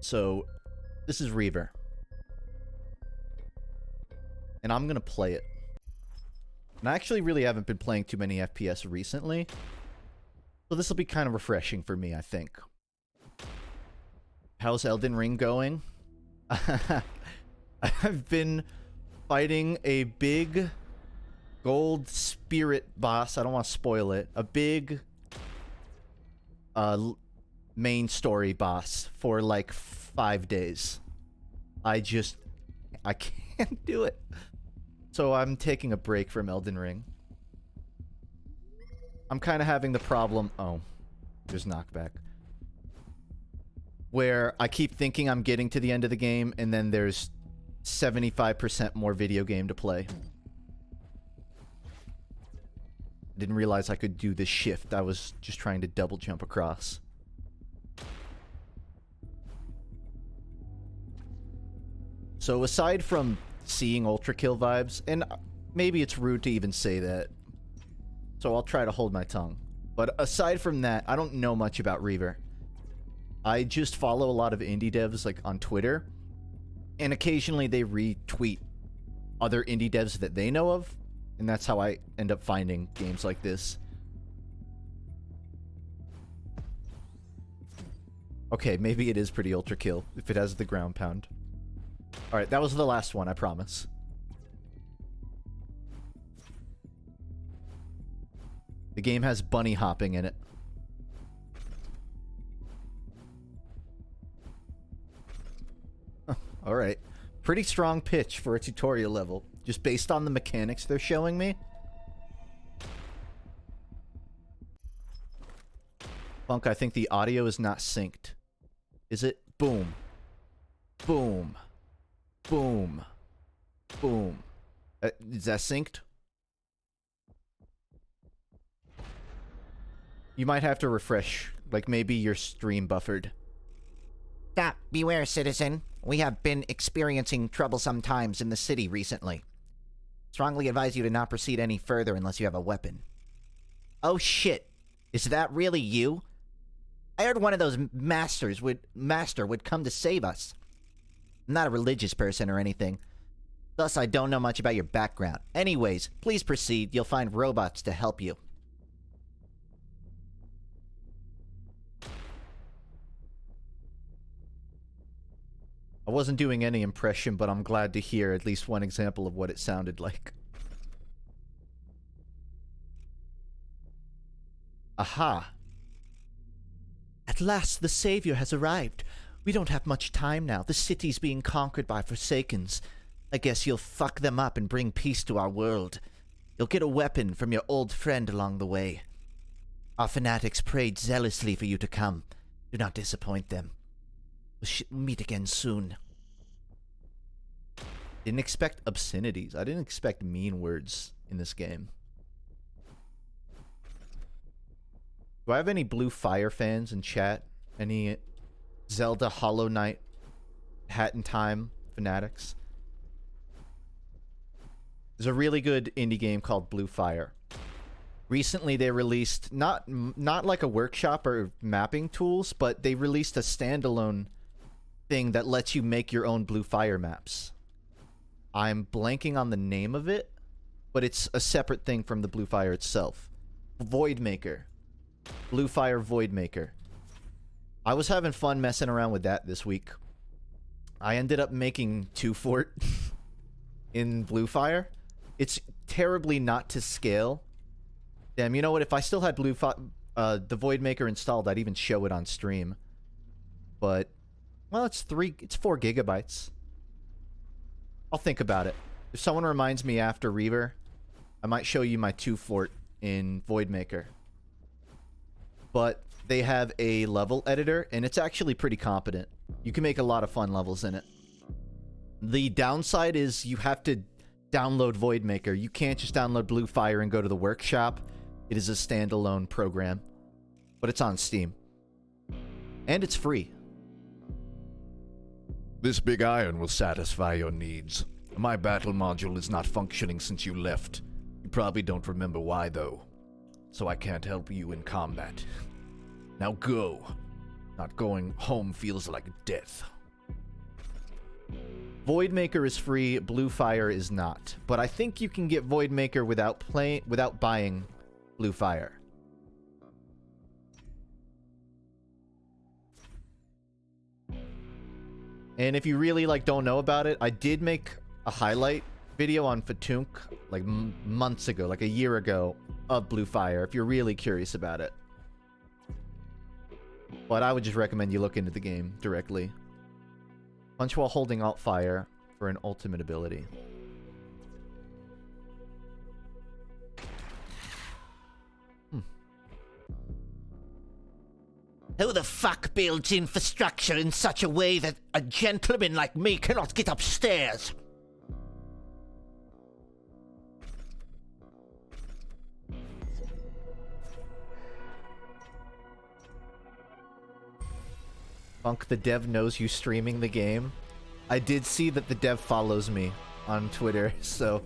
So, this is Reaver. And I'm gonna play it. And I actually really haven't been playing too many FPS recently. So this will be kind of refreshing for me, I think. How's Elden Ring going? I've been fighting a big gold spirit boss. I don't want to spoil it. A big main story boss for like 5 days. I can't do it. So I'm taking a break from Elden Ring. I'm kind of having the problem... Oh, there's knockback. Where I keep thinking I'm getting to the end of the game, and then there's 75% more video game to play. I didn't realize I could do this shift. I was just trying to double jump across. So aside from seeing Ultra Kill vibes, and maybe it's rude to even say that, so I'll try to hold my tongue. But aside from that, I don't know much about Reaver. I just follow a lot of indie devs like on Twitter, and occasionally they retweet other indie devs that they know of, and that's how I end up finding games like this. Okay, maybe it is pretty Ultra Kill if it has the ground pound. Alright, that was the last one, I promise. The game has bunny hopping in it. Alright. Pretty strong pitch for a tutorial level, just based on the mechanics they're showing me. FUNKe, I think the audio is not synced. Is it? Boom. Boom. Boom. Boom. Is that synced? You might have to refresh. Like, maybe your stream buffered. Beware, citizen. We have been experiencing troublesome times in the city recently. Strongly advise you to not proceed any further unless you have a weapon. Oh shit. Is that really you? I heard one of those master would come to save us. I'm not a religious person or anything. Thus, I don't know much about your background. Anyways, please proceed. You'll find robots to help you. I wasn't doing any impression, but I'm glad to hear at least one example of what it sounded like. Aha. At last, the Savior has arrived. We don't have much time now. The city's being conquered by Forsakens. I guess you'll fuck them up and bring peace to our world. You'll get a weapon from your old friend along the way. Our fanatics prayed zealously for you to come. Do not disappoint them. We'll meet again soon. Didn't expect obscenities. I didn't expect mean words in this game. Do I have any Blue Fire fans in chat? Any Zelda Hollow Knight Hat in Time fanatics? There's a really good indie game called Blue Fire. Recently they released not like a workshop or mapping tools, but they released a standalone thing that lets you make your own Blue Fire maps. I'm blanking on the name of it, but it's a separate thing from the Blue Fire itself. Voidmaker. Blue Fire Voidmaker. I was having fun messing around with that this week. I ended up making 2 fort in Blue Fire. It's terribly not to scale. Damn, you know what? If I still had the Voidmaker installed, I'd even show it on stream. But, well, it's 4 gigabytes. I'll think about it. If someone reminds me after Reaver, I might show you my 2 fort in Voidmaker. But they have a level editor, and it's actually pretty competent. You can make a lot of fun levels in it. The downside is you have to download Voidmaker. You can't just download Blue Fire and go to the workshop. It is a standalone program. But it's on Steam. And it's free. This big iron will satisfy your needs. My battle module is not functioning since you left. You probably don't remember why, though. So I can't help you in combat. Now go. Not going home feels like death. Voidmaker is free, Blue Fire is not. But I think you can get Voidmaker without buying Blue Fire. And if you really like don't know about it, I did make a highlight video on FUNKe like months ago, like a year ago, of Blue Fire, if you're really curious about it. But I would just recommend you look into the game directly. Punch while holding Alt Fire for an ultimate ability. Who the fuck builds infrastructure in such a way that a gentleman like me cannot get upstairs? FUNKe, the dev knows you streaming the game. I did see that the dev follows me on Twitter, so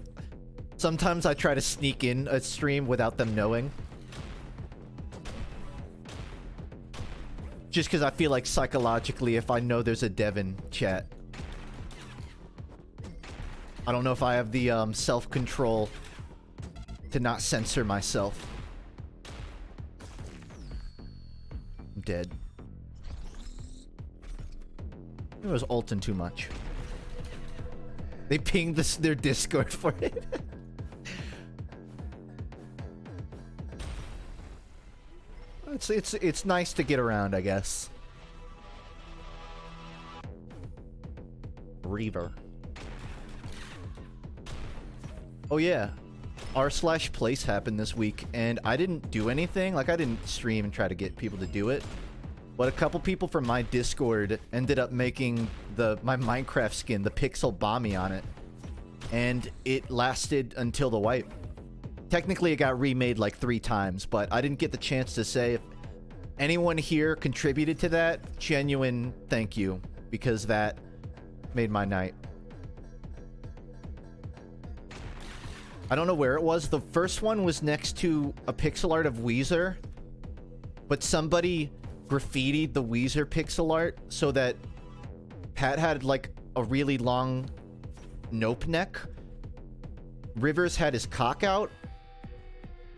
sometimes I try to sneak in a stream without them knowing. Just because I feel like psychologically, if I know there's a dev in chat, I don't know if I have the self-control to not censor myself. I'm dead. It was ulting too much. They pinged their Discord for it. It's nice to get around, I guess. Reaver. Oh yeah, r/place happened this week, and I didn't do anything. Like, I didn't stream and try to get people to do it. But a couple people from my Discord ended up making my Minecraft skin, the Pixel Bomby on it. And it lasted until the wipe. Technically, it got remade like 3 times, but I didn't get the chance to say if anyone here contributed to that. Genuine thank you, because that made my night. I don't know where it was. The first one was next to a pixel art of Weezer, but somebody graffitied the Weezer pixel art so that Pat had like a really long nope neck. Rivers had his cock out,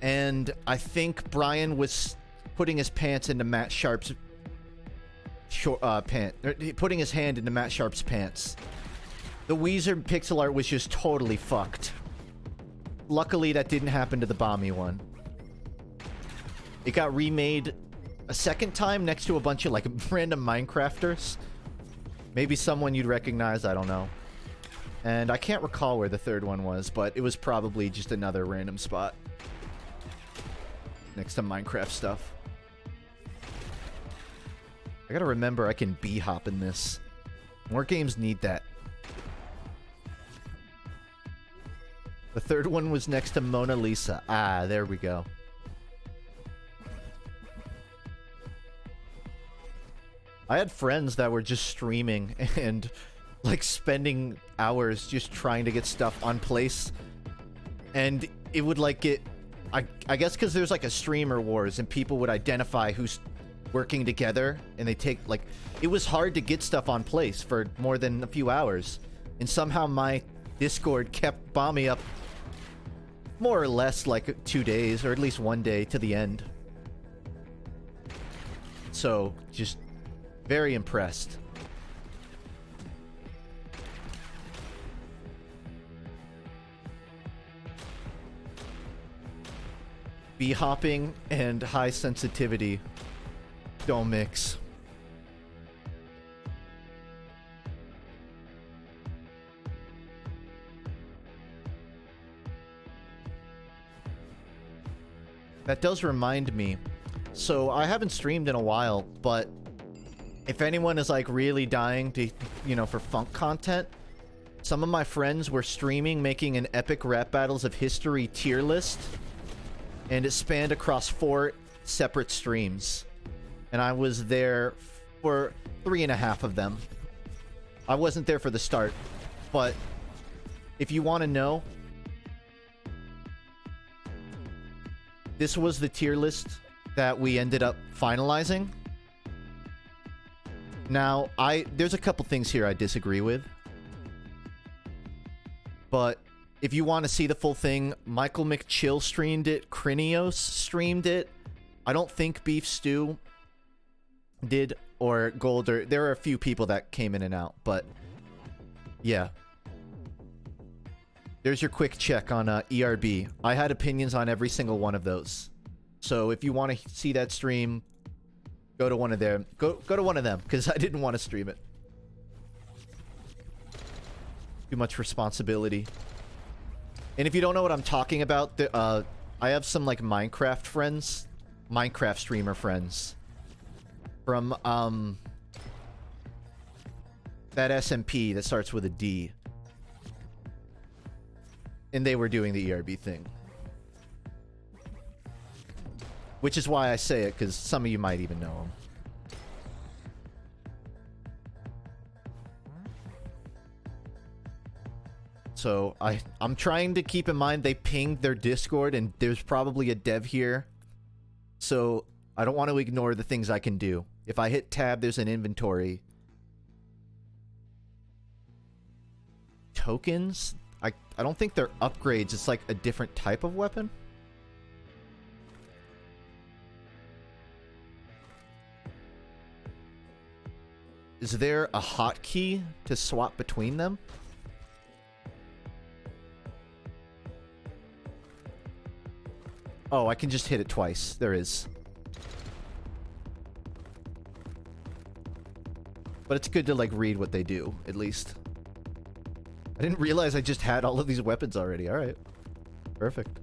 and I think Brian was putting his pants into Matt Sharp's putting his hand into Matt Sharp's pants. The Weezer pixel art was just totally fucked. Luckily, that didn't happen to the Bomby one. It got remade a second time next to a bunch of like random Minecrafters. Maybe someone you'd recognize, I don't know. And I can't recall where the third one was, but it was probably just another random spot next to Minecraft stuff. I gotta remember I can B-hop in this. More games need that. The third one was next to Mona Lisa. Ah, there we go. I had friends that were just streaming and like spending hours just trying to get stuff on place. And it would like get... I guess because there's like a streamer wars and people would identify who's working together, and they take like... It was hard to get stuff on place for more than a few hours. And somehow my Discord kept bombing up more or less like 2 days, or at least 1 day to the end. So, just very impressed. B-hopping and high sensitivity don't mix. That does remind me. So I haven't streamed in a while, but if anyone is like really dying to, you know, for FUNKe content, some of my friends were streaming making an epic rap battles of history tier list, and it spanned across 4 separate streams. And I was there for 3.5 of them. I wasn't there for the start, but if you want to know, this was the tier list that we ended up finalizing. Now, there's a couple things here I disagree with. But if you want to see the full thing, Michael McChill streamed it. Krinios streamed it. I don't think Beef Stew did, or Golder. There are a few people that came in and out, but yeah. There's your quick check on ERB. I had opinions on every single one of those. So if you want to see that stream, go to one of them. Go to one of them, because I didn't want to stream it. Too much responsibility. And if you don't know what I'm talking about, I have some like Minecraft friends, Minecraft streamer friends from that SMP that starts with a D. And they were doing the ERB thing. Which is why I say it, because some of you might even know them. So I'm trying to keep in mind they pinged their Discord, and there's probably a dev here. So I don't want to ignore the things I can do. If I hit tab, there's an inventory. Tokens? I don't think they're upgrades. It's like a different type of weapon. Is there a hotkey to swap between them? Oh, I can just hit it twice. There is. But it's good to, like, read what they do, at least. I didn't realize I just had all of these weapons already. Alright. Perfect.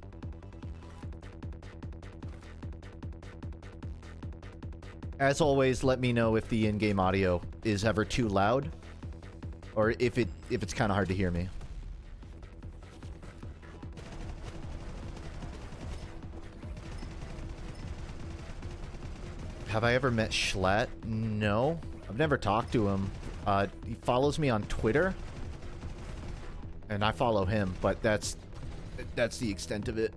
As always, let me know if the in-game audio is ever too loud, or if it's kind of hard to hear me. Have I ever met Schlatt? No. I've never talked to him. He follows me on Twitter, and I follow him, but that's the extent of it.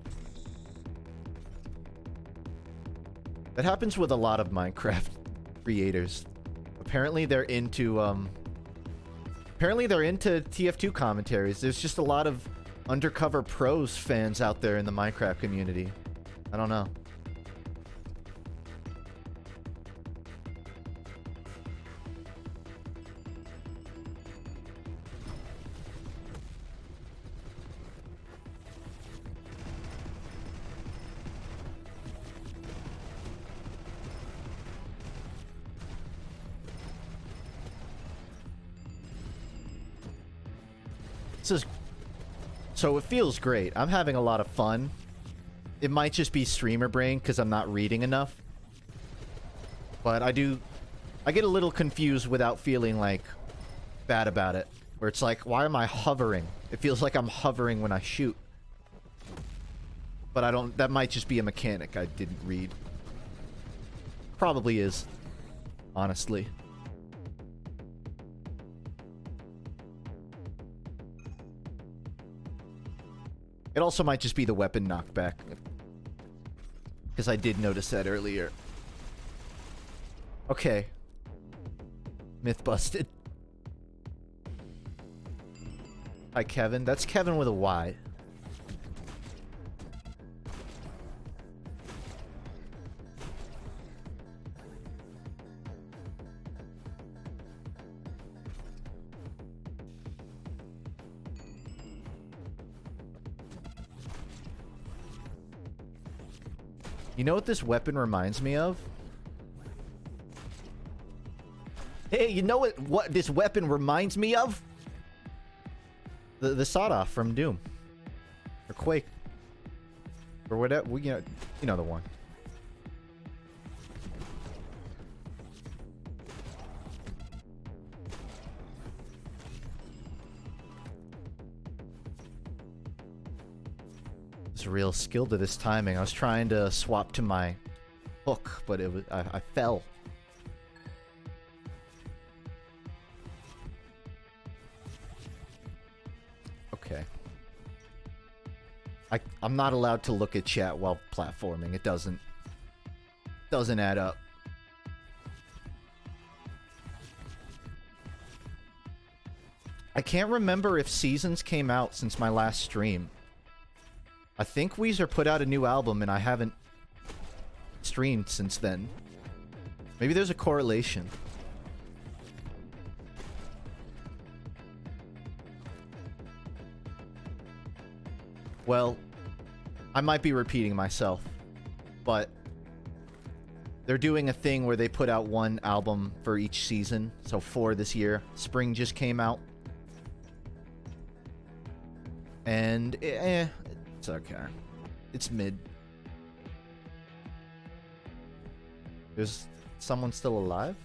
That happens with a lot of Minecraft creators. Apparently they're into TF2 commentaries. There's just a lot of undercover pros fans out there in the Minecraft community. I don't know. So it feels great. I'm having a lot of fun. It might just be streamer brain because I'm not reading enough. But I get a little confused without feeling like bad about it. Where it's like, why am I hovering? It feels like I'm hovering when I shoot. But I don't, that might just be a mechanic I didn't read. Probably is, honestly. It also might just be the weapon knockback. Because I did notice that earlier. Okay. Myth busted. Hi, Kevin. That's Kevin with a Y. You know what this weapon reminds me of? Hey, you know what this weapon reminds me of? The sawed-off from Doom. Or Quake. Or whatever, you know the one. There's a real skill to this timing. I was trying to swap to my hook, but it was I fell. Okay. I'm not allowed to look at chat while platforming. It doesn't add up. I can't remember if Seasons came out since my last stream. I think Weezer put out a new album and I haven't streamed since then. Maybe there's a correlation. Well, I might be repeating myself, but they're doing a thing where they put out one album for each season. So 4 this year. Spring just came out. And, it's okay. It's mid. Is someone still alive?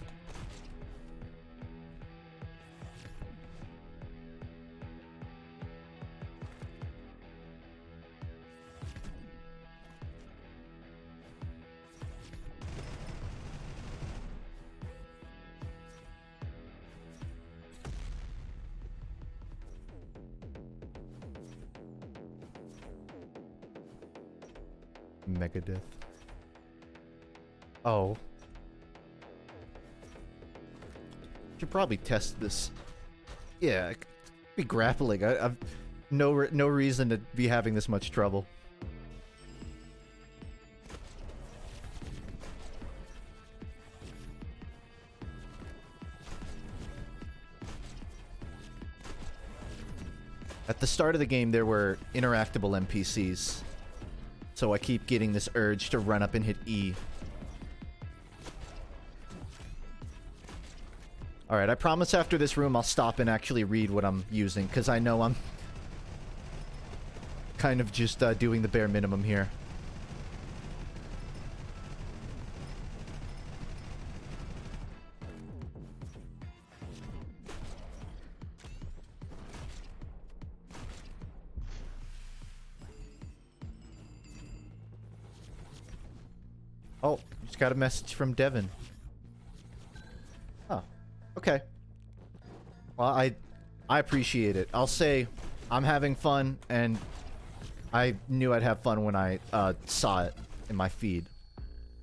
Megadeth. Oh. Should probably test this. Yeah, it could be grappling. I've no reason to be having this much trouble. At the start of the game, there were interactable NPCs. So I keep getting this urge to run up and hit E. Alright, I promise after this room I'll stop and actually read what I'm using, because I know I'm kind of just doing the bare minimum here. Oh, just got a message from Devin. Oh, okay. Well, I appreciate it. I'll say I'm having fun, and I knew I'd have fun when I saw it in my feed.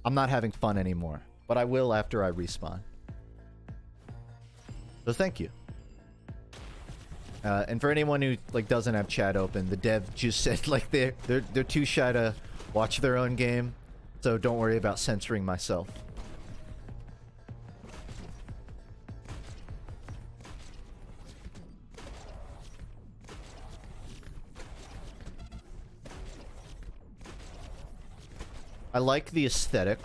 I'm not having fun anymore, but I will after I respawn. So thank you. And for anyone who like doesn't have chat open, the dev just said like they're too shy to watch their own game. So don't worry about censoring myself. I like the aesthetic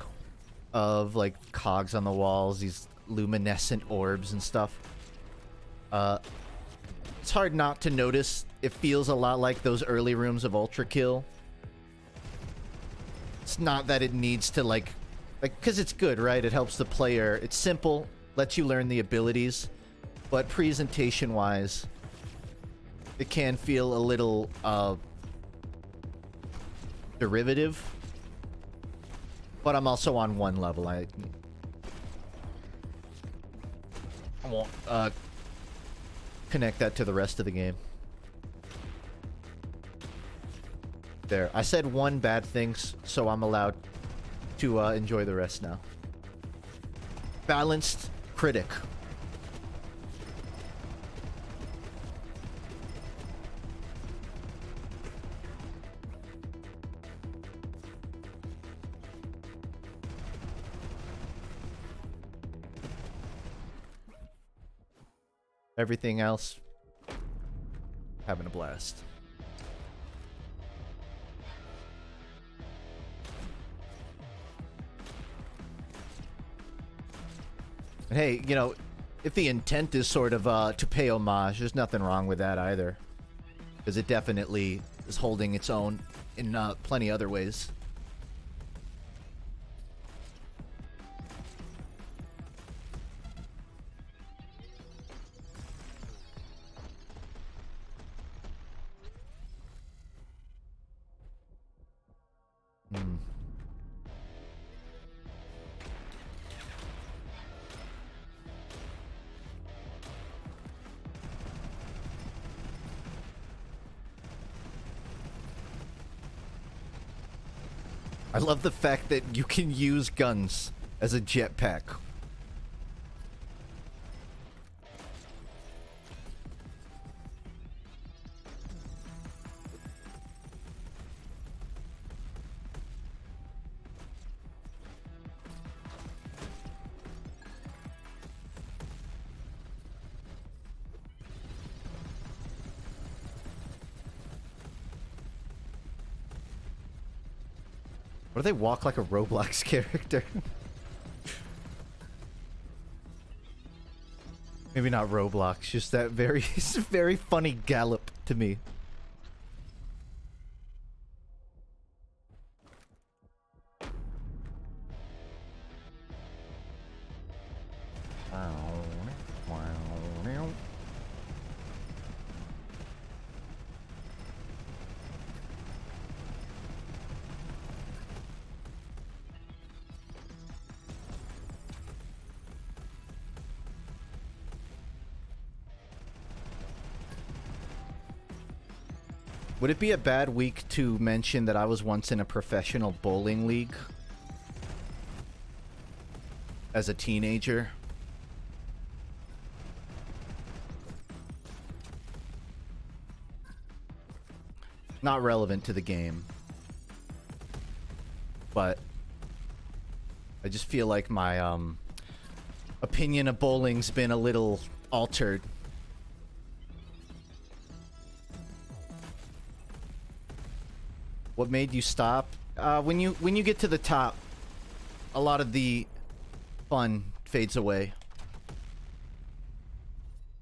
of like cogs on the walls, these luminescent orbs and stuff. It's hard not to notice. It feels a lot like those early rooms of Ultra Kill. It's not that it needs to like, because it's good, right? It helps the player. It's simple, lets you learn the abilities, but presentation-wise, it can feel a little derivative. But I'm also on one level. I won't connect that to the rest of the game. There. I said one bad thing, so I'm allowed to enjoy the rest now. Balanced critic. Everything else, having a blast. And hey, you know, if the intent is sort of to pay homage, there's nothing wrong with that either. Because it definitely is holding its own in plenty other ways. I love the fact that you can use guns as a jetpack. What do they walk like a Roblox character? Maybe not Roblox, just that very, very funny gallop to me. Would it be a bad week to mention that I was once in a professional bowling league? As a teenager? Not relevant to the game. But I just feel like my opinion of bowling's been a little altered. What made you stop? When you get to the top, a lot of the fun fades away.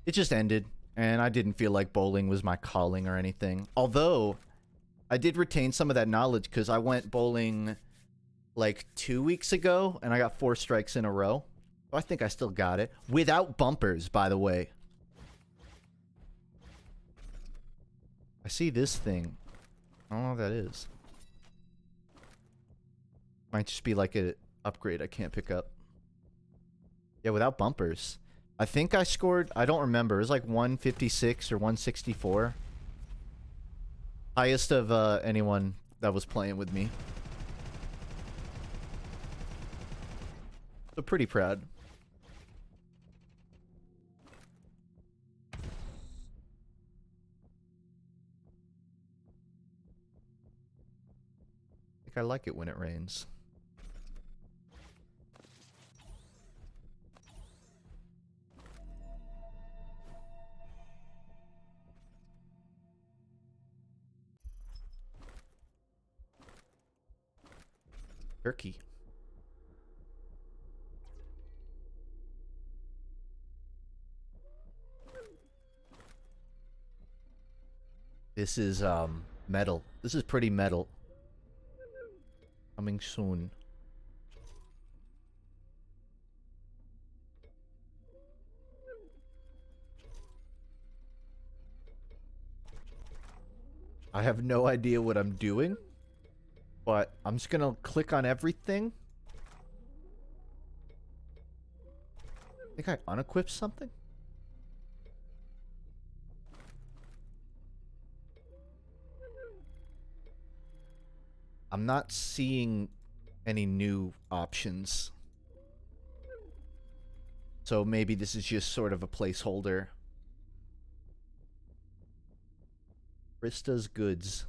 It just ended, and I didn't feel like bowling was my calling or anything. Although, I did retain some of that knowledge because I went bowling like 2 weeks ago, and I got 4 strikes in a row. So I think I still got it. Without bumpers, by the way. I see this thing. I don't know what that is. Might just be like an upgrade I can't pick up. Yeah, without bumpers. I think I scored, I don't remember. It was like 156 or 164. Highest of anyone that was playing with me. So pretty proud. I think I like it when it rains. Turkey. This is metal. This is pretty metal. Coming soon. I have no idea what I'm doing, but I'm just gonna click on everything. I think I unequipped something? I'm not seeing any new options. So maybe this is just sort of a placeholder. Krista's goods.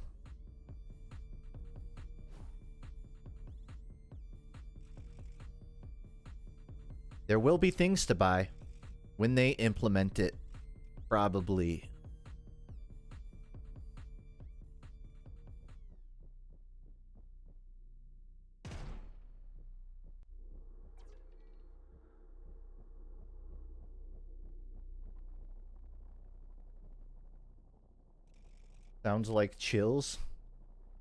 There will be things to buy when they implement it, probably. Sounds like chills.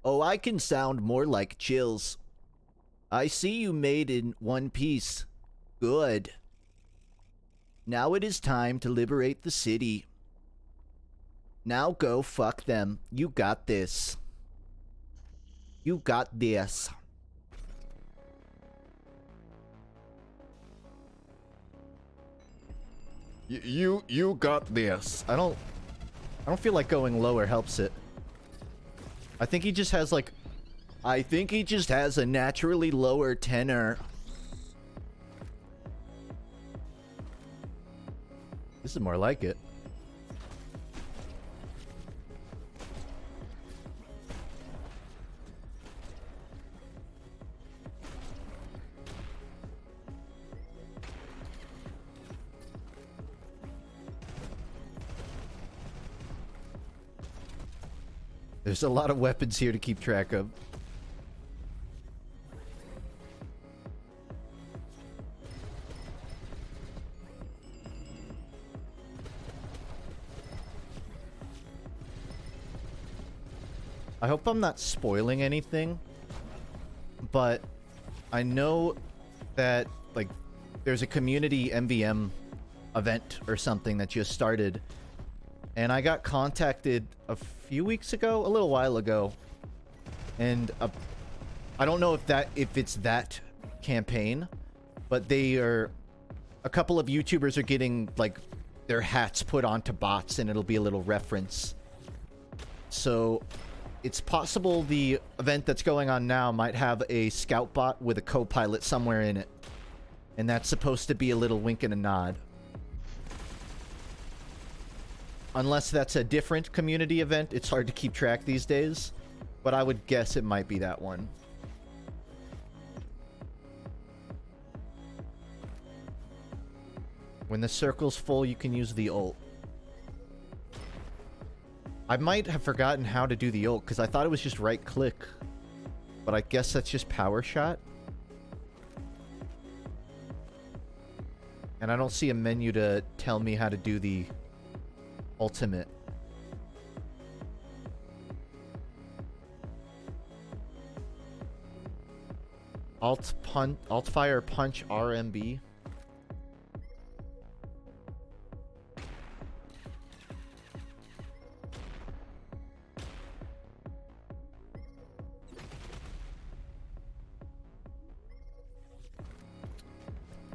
Oh, I can sound more like chills. I see you made in one piece. Good. Now it is time to liberate the city. Now go fuck them. You got this. You got this. You got this. I don't feel like going lower helps it. I think he just has like... I think he just has a naturally lower tenor. This is more like it. There's a lot of weapons here to keep track of. I hope I'm not spoiling anything, but I know that, like, there's a community MVM event or something that just started, and I got contacted a few weeks ago, a little while ago, and I don't know if it's that campaign, but a couple of YouTubers are getting, like, their hats put onto bots, and it'll be a little reference. So it's possible the event that's going on now might have a scout bot with a co-pilot somewhere in it. And that's supposed to be a little wink and a nod. Unless that's a different community event, it's hard to keep track these days. But I would guess it might be that one. When the circle's full, you can use the ult. I might have forgotten how to do the ult, because I thought it was just right click. But I guess that's just power shot. And I don't see a menu to tell me how to do the ultimate. Alt fire punch RMB.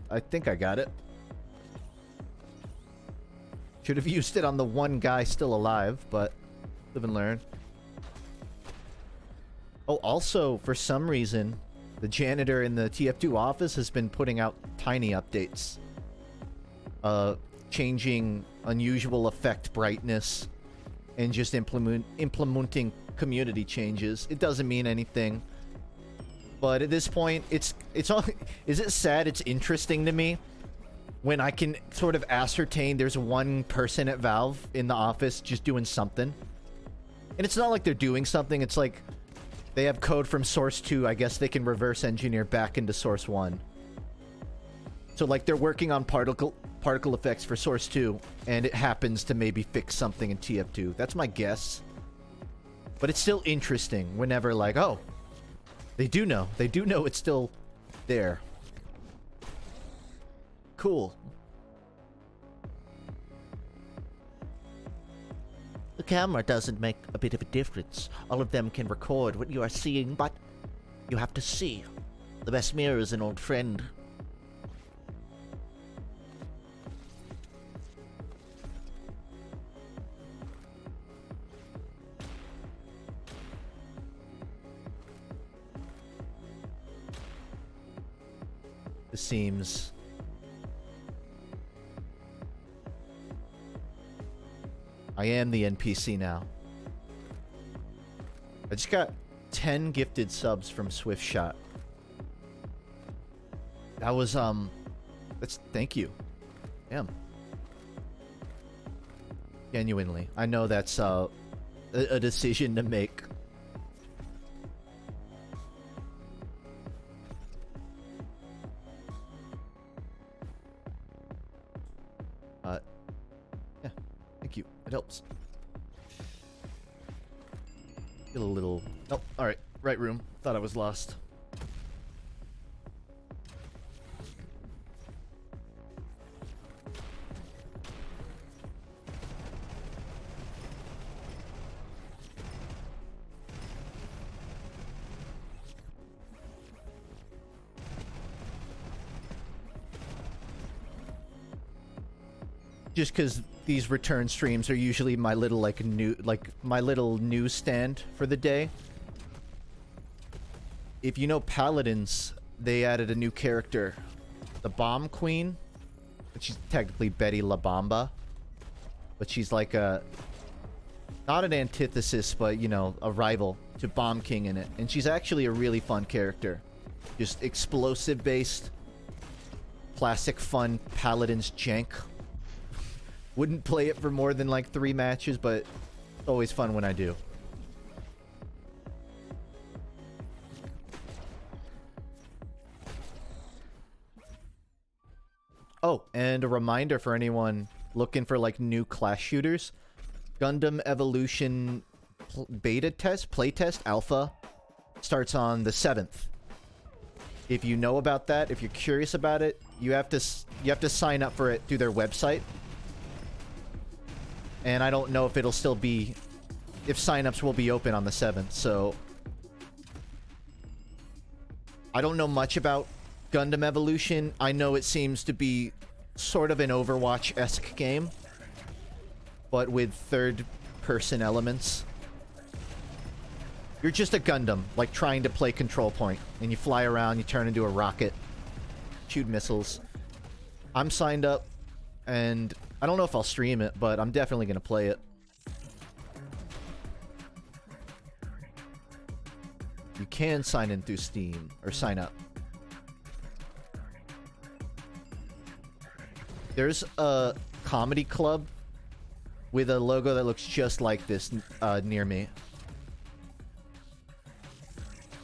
I think I got it. Should have used it on the one guy still alive, but live and learn. Oh, also, for some reason, the janitor in the TF2 office has been putting out tiny updates. Changing unusual effect brightness and just implementing community changes. It doesn't mean anything. But at this point, it's all... Is it sad? It's interesting to me when I can sort of ascertain there's one person at Valve in the office just doing something. And it's not like they're doing something. It's like they have code from Source 2. I guess they can reverse engineer back into Source 1. So, like, they're working on particle effects for Source 2, and it happens to maybe fix something in TF2. That's my guess. But it's still interesting whenever, like, oh... They do know. They do know it's still there. Cool. The camera doesn't make a bit of a difference. All of them can record what you are seeing, but you have to see. The best mirror is an old friend. This seems... I am the NPC now. I just got 10 gifted subs from Swift Shot. That was, thank you. Damn. Genuinely. I know that's, a decision to make. Yeah. Thank you. It helps. Get a little... Oh, alright. Right room. Thought I was lost. Just because these return streams are usually my little my little newsstand for the day. If you know Paladins, they added a new character, the Bomb Queen. She's technically Betty La Bamba, but she's like a not an antithesis, but you know, a rival to Bomb King in it. And she's actually a really fun character, just explosive based, classic fun Paladins jank. Wouldn't play it for more than like 3 matches, but it's always fun when I do. Oh, and a reminder for anyone looking for like new class shooters. Gundam Evolution beta test, playtest, alpha, starts on the 7th. If you know about that, if you're curious about it, you have to sign up for it through their website. And I don't know if it'll still be, if signups will be open on the 7th, so I don't know much about Gundam Evolution. I know it seems to be sort of an Overwatch-esque game, but with third-person elements. You're just a Gundam, like trying to play Control Point, and you fly around, you turn into a rocket, shoot missiles. I'm signed up, and I don't know if I'll stream it, but I'm definitely gonna play it. You can sign in through Steam, or sign up. There's a comedy club with a logo that looks just like this near me.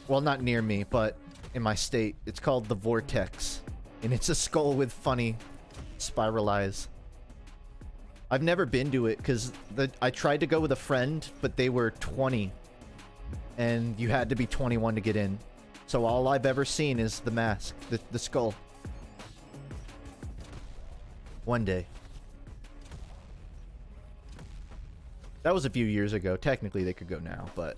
Well, not near me, but in my state. It's called The Vortex. And it's a skull with funny spiral eyes. I've never been to it because I tried to go with a friend, but they were 20. And you had to be 21 to get in. So all I've ever seen is the mask, the skull. One day. That was a few years ago. Technically, they could go now, but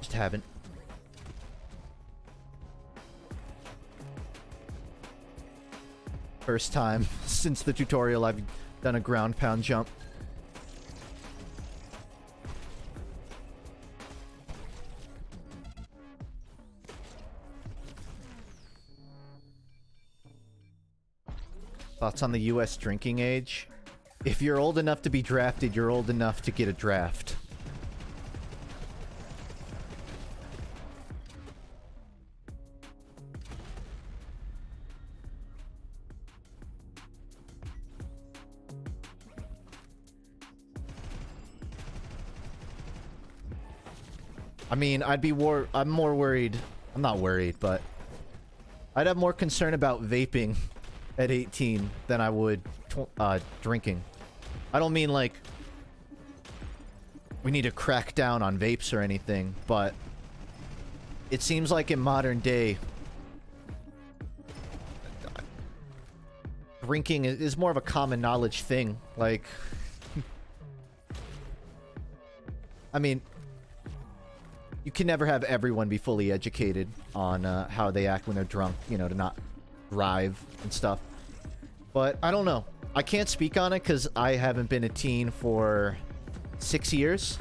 just haven't. First time since the tutorial I've done a ground pound jump. Thoughts on the US drinking age? If you're old enough to be drafted, you're old enough to get a draft. I mean, I'm more worried. I'm not worried, but I'd have more concern about vaping at 18 than I would drinking. I don't mean like we need to crack down on vapes or anything, but it seems like in modern day drinking is more of a common knowledge thing. Like, I mean, you can never have everyone be fully educated on how they act when they're drunk, you know, to not drive and stuff. But I don't know. I can't speak on it because I haven't been a teen for 6 years.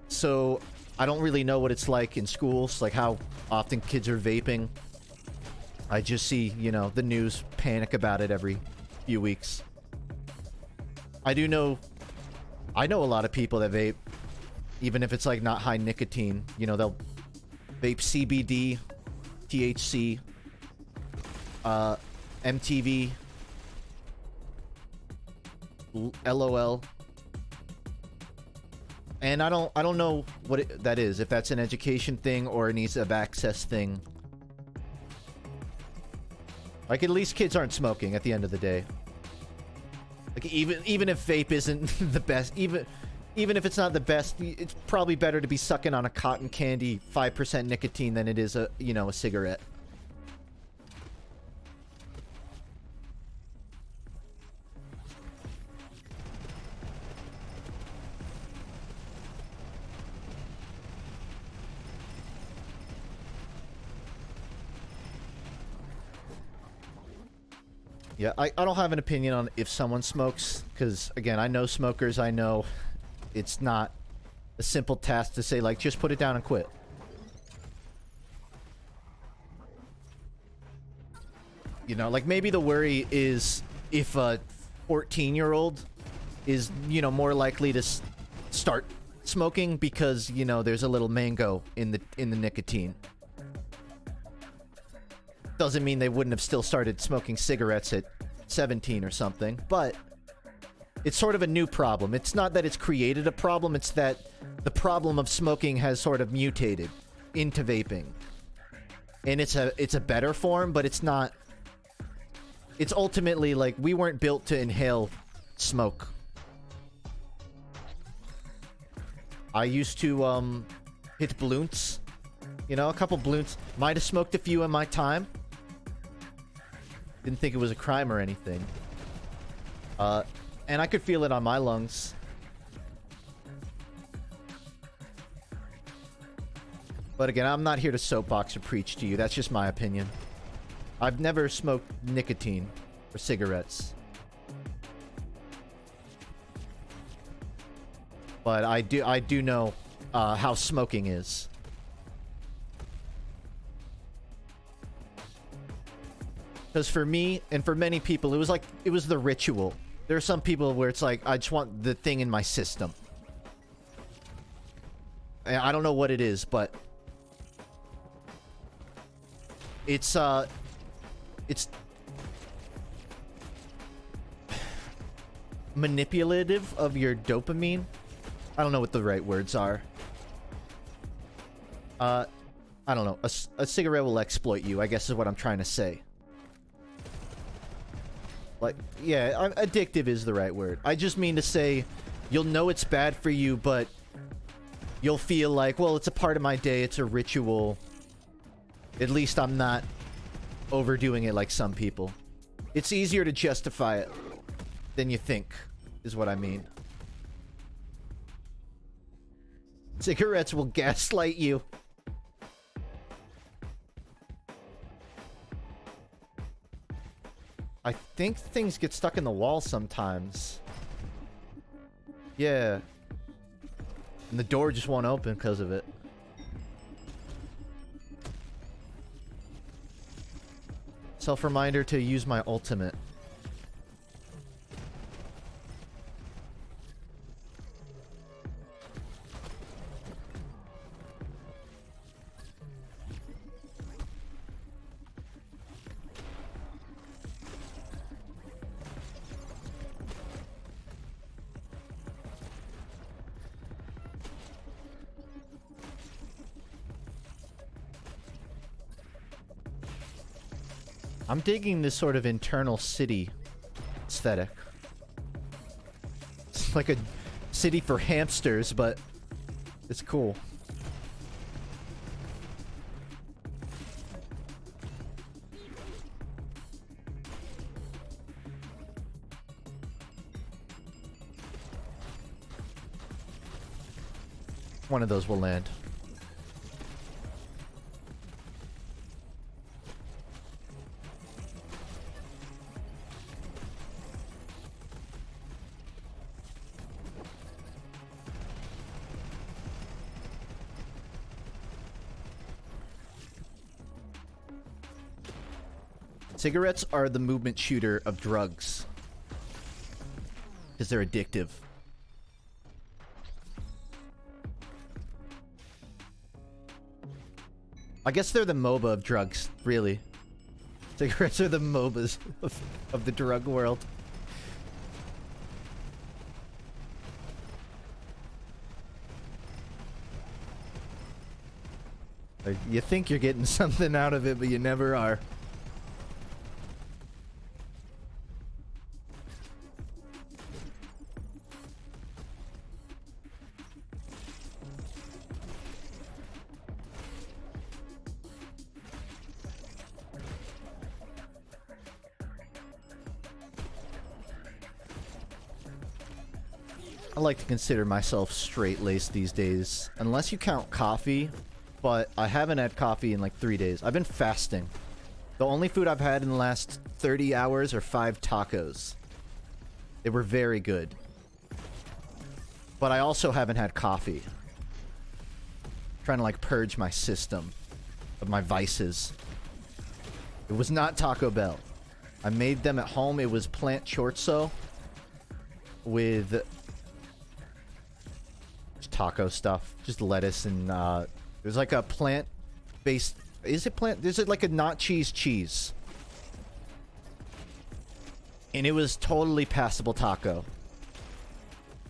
So I don't really know what it's like in schools, like how often kids are vaping. I just see, you know, the news panic about it every few weeks. I know a lot of people that vape, even if it's like not high nicotine. You know, they'll vape CBD, THC, MTV, LOL, and I don't know what that is. If that's an education thing or an ease of access thing. Like, at least kids aren't smoking at the end of the day. Like, even if vape isn't the best, even if it's not the best, it's probably better to be sucking on a cotton candy 5% nicotine than it is a cigarette. Yeah, I don't have an opinion on if someone smokes, because, again, I know smokers. I know it's not a simple task to say, like, just put it down and quit. You know, like, maybe the worry is if a 14-year-old is, you know, more likely to start smoking because, you know, there's a little mango in the nicotine. Doesn't mean they wouldn't have still started smoking cigarettes at 17 or something, but it's sort of a new problem. It's not that it's created a problem, it's that the problem of smoking has sort of mutated into vaping. And it's a better form, but it's not... It's ultimately, like, we weren't built to inhale smoke. I used to hit balloons. You know, a couple balloons. Might have smoked a few in my time. Didn't think it was a crime or anything. And I could feel it on my lungs. But again, I'm not here to soapbox or preach to you. That's just my opinion. I've never smoked nicotine or cigarettes. But I do know how smoking is. Because for me, and for many people, it was the ritual. There are some people where it's like, I just want the thing in my system. And I don't know what it is, but it's manipulative of your dopamine. I don't know what the right words are. I don't know. A cigarette will exploit you, I guess is what I'm trying to say. Like, yeah, addictive is the right word. I just mean to say, you'll know it's bad for you, but you'll feel like, well, it's a part of my day, it's a ritual. At least I'm not overdoing it like some people. It's easier to justify it than you think, is what I mean. Cigarettes will gaslight you. I think things get stuck in the wall sometimes. Yeah. And the door just won't open because of it. Self-reminder to use my ultimate. I'm digging this sort of internal city aesthetic. It's like a city for hamsters, but it's cool. One of those will land. Cigarettes are the movement shooter of drugs. Because they're addictive. I guess they're the MOBA of drugs, really. Cigarettes are the MOBAs of the drug world. Like, you think you're getting something out of it, but you never are. I like to consider myself straight-laced these days, unless you count coffee, but I haven't had coffee in like 3 days. I've been fasting. The only food I've had in the last 30 hours are 5 tacos. They were very good. But I also haven't had coffee. I'm trying to like purge my system of my vices. It was not Taco Bell. I made them at home. It was plant chorizo with taco stuff, just lettuce and there's like a plant-based. Is it plant? Is it like a not cheese? And it was totally passable taco.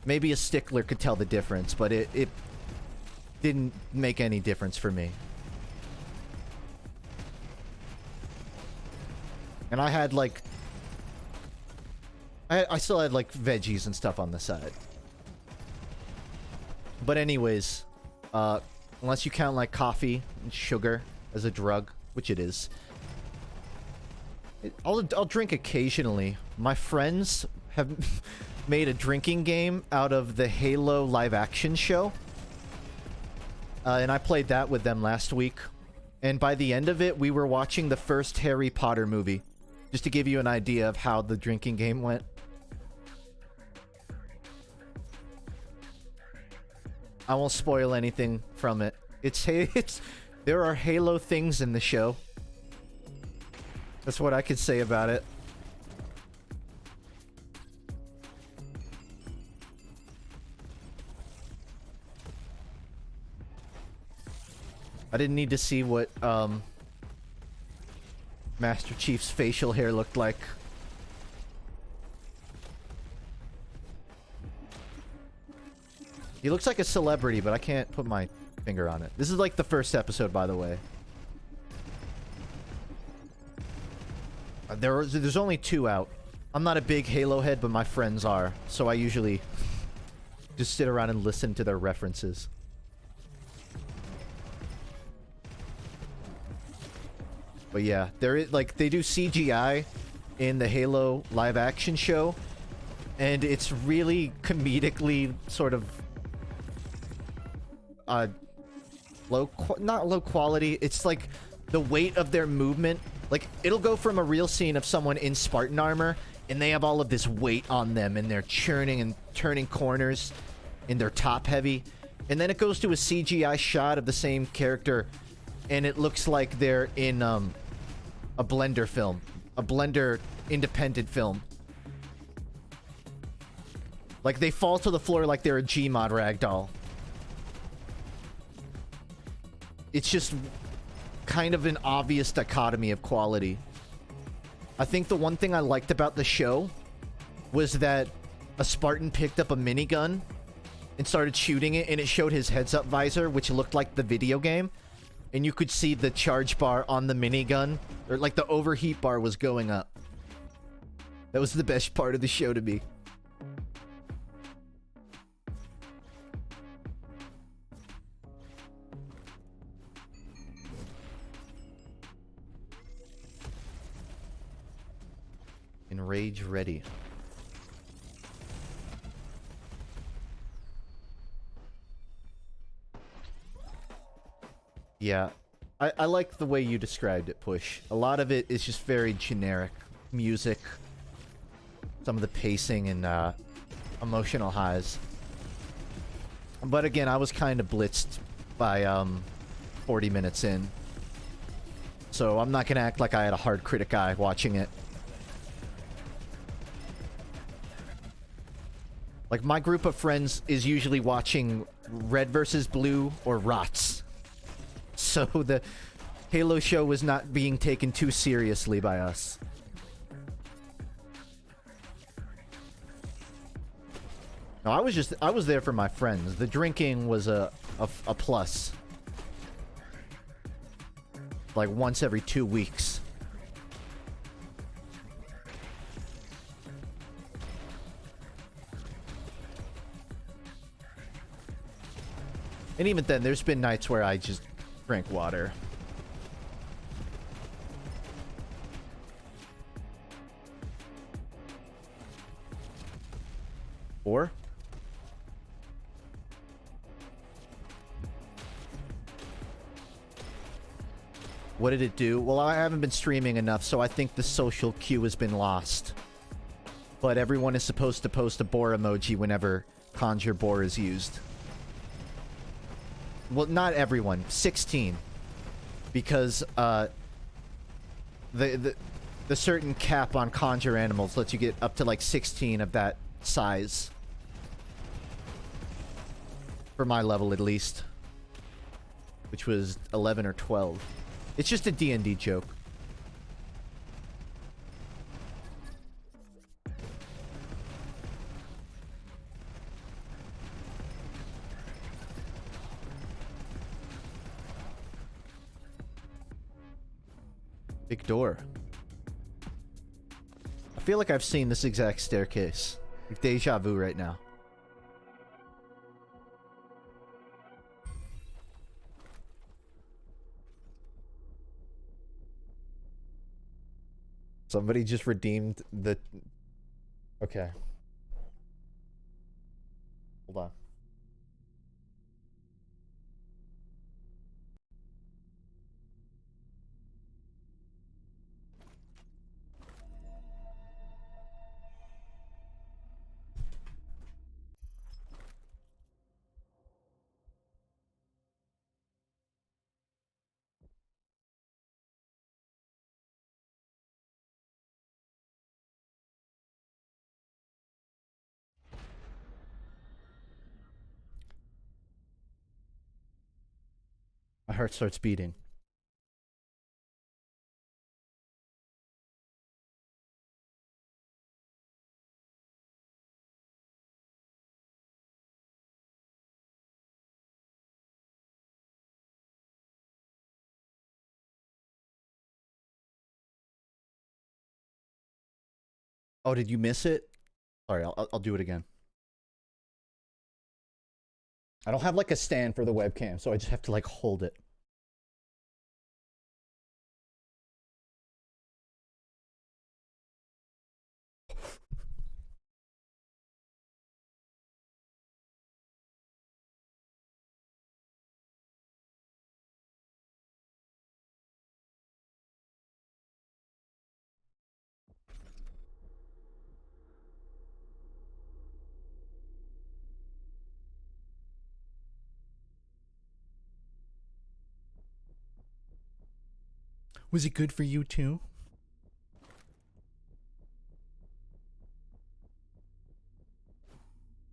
Maybe a stickler could tell the difference, but it didn't make any difference for me. And I had like I still had like veggies and stuff on the side. But anyways, unless you count like coffee and sugar as a drug, which it is, I'll drink occasionally. My friends have made a drinking game out of the Halo live action show. And I played that with them last week. And by the end of it, we were watching the first Harry Potter movie. Just to give you an idea of how the drinking game went. I won't spoil anything from it. There are Halo things in the show. That's what I could say about it. I didn't need to see what Master Chief's facial hair looked like. He looks like a celebrity, but I can't put my finger on it. This is like the first episode, by the way. There's only 2 out. I'm not a big Halo head, but my friends are. So I usually just sit around and listen to their references. But yeah, there is like they do CGI in the Halo live action show, and it's really comedically sort of not low quality. It's like the weight of their movement. Like it'll go from a real scene of someone in Spartan armor, and they have all of this weight on them, and they're churning and turning corners, and they're top heavy, and then it goes to a CGI shot of the same character, and it looks like they're in a Blender film, a Blender independent film. Like they fall to the floor like they're a Gmod ragdoll. It's just kind of an obvious dichotomy of quality. I think the one thing I liked about the show was that a Spartan picked up a minigun and started shooting it, and it showed his heads-up visor, which looked like the video game. And you could see the charge bar on the minigun, or like the overheat bar was going up. That was the best part of the show to me. Enrage ready. Yeah, I like the way you described it, Push. A lot of it is just very generic music, some of the pacing and emotional highs. But again, I was kind of blitzed by 40 minutes in, so I'm not gonna act like I had a hard critic eye watching it. Like my group of friends is usually watching Red versus Blue or ROTS. So the Halo show was not being taken too seriously by us. No, I was there for my friends. The drinking was a plus. Like once every 2 weeks. And even then, there's been nights where I just drank water. Or? What did it do? Well, I haven't been streaming enough, so I think the social cue has been lost. But everyone is supposed to post a boar emoji whenever Conjure Boar is used. Well, not everyone. 16. Because, the certain cap on Conjure animals lets you get up to, like, 16 of that size. For my level, at least. Which was 11 or 12. It's just a D&D joke. Big door. I feel like I've seen this exact staircase. Like deja vu right now. Somebody just redeemed the... Okay. Hold on. My heart starts beating. Oh, did you miss it? Sorry, I'll do it again. I don't have like a stand for the webcam, so I just have to like hold it. Was it good for you too?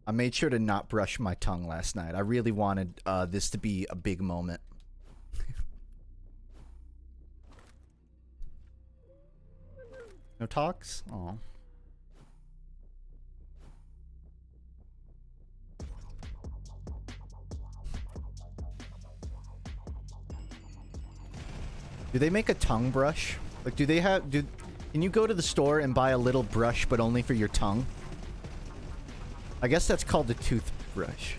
I made sure to not brush my tongue last night. I really wanted this to be a big moment. No talks? Aw. Do they make a tongue brush? Like, do they have... Can you go to the store and buy a little brush, but only for your tongue? I guess that's called a toothbrush.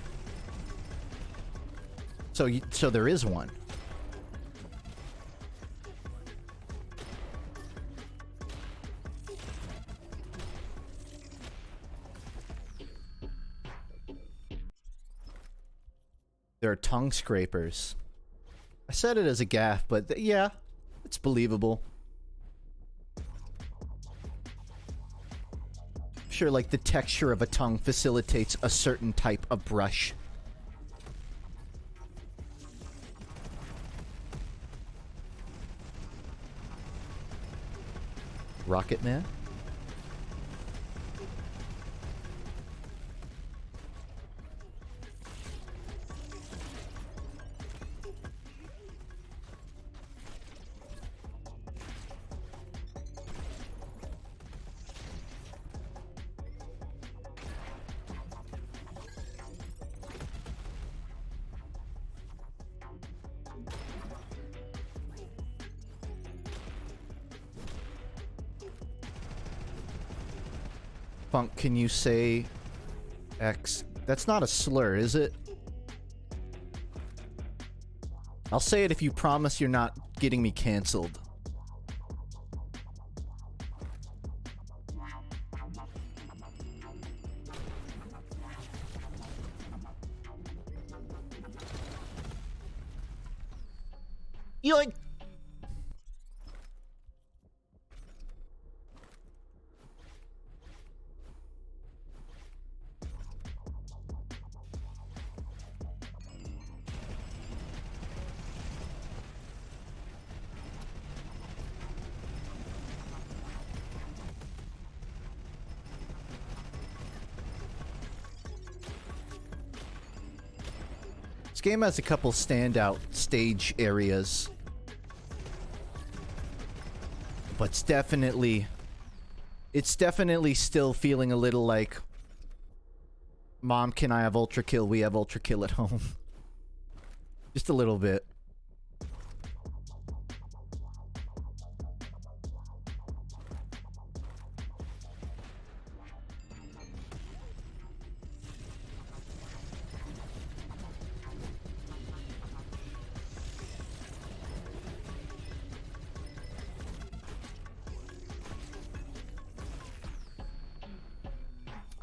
So there is one. There are tongue scrapers. I said it as a gaffe, but yeah, it's believable. Sure, like the texture of a tongue facilitates a certain type of brush. Rocket Man? FUNKe, can you say X? That's not a slur, is it? I'll say it if you promise you're not getting me canceled. Yoink! This game has a couple standout stage areas. But it's definitely still feeling a little like, Mom, can I have Ultra Kill? We have Ultra Kill at home. Just a little bit.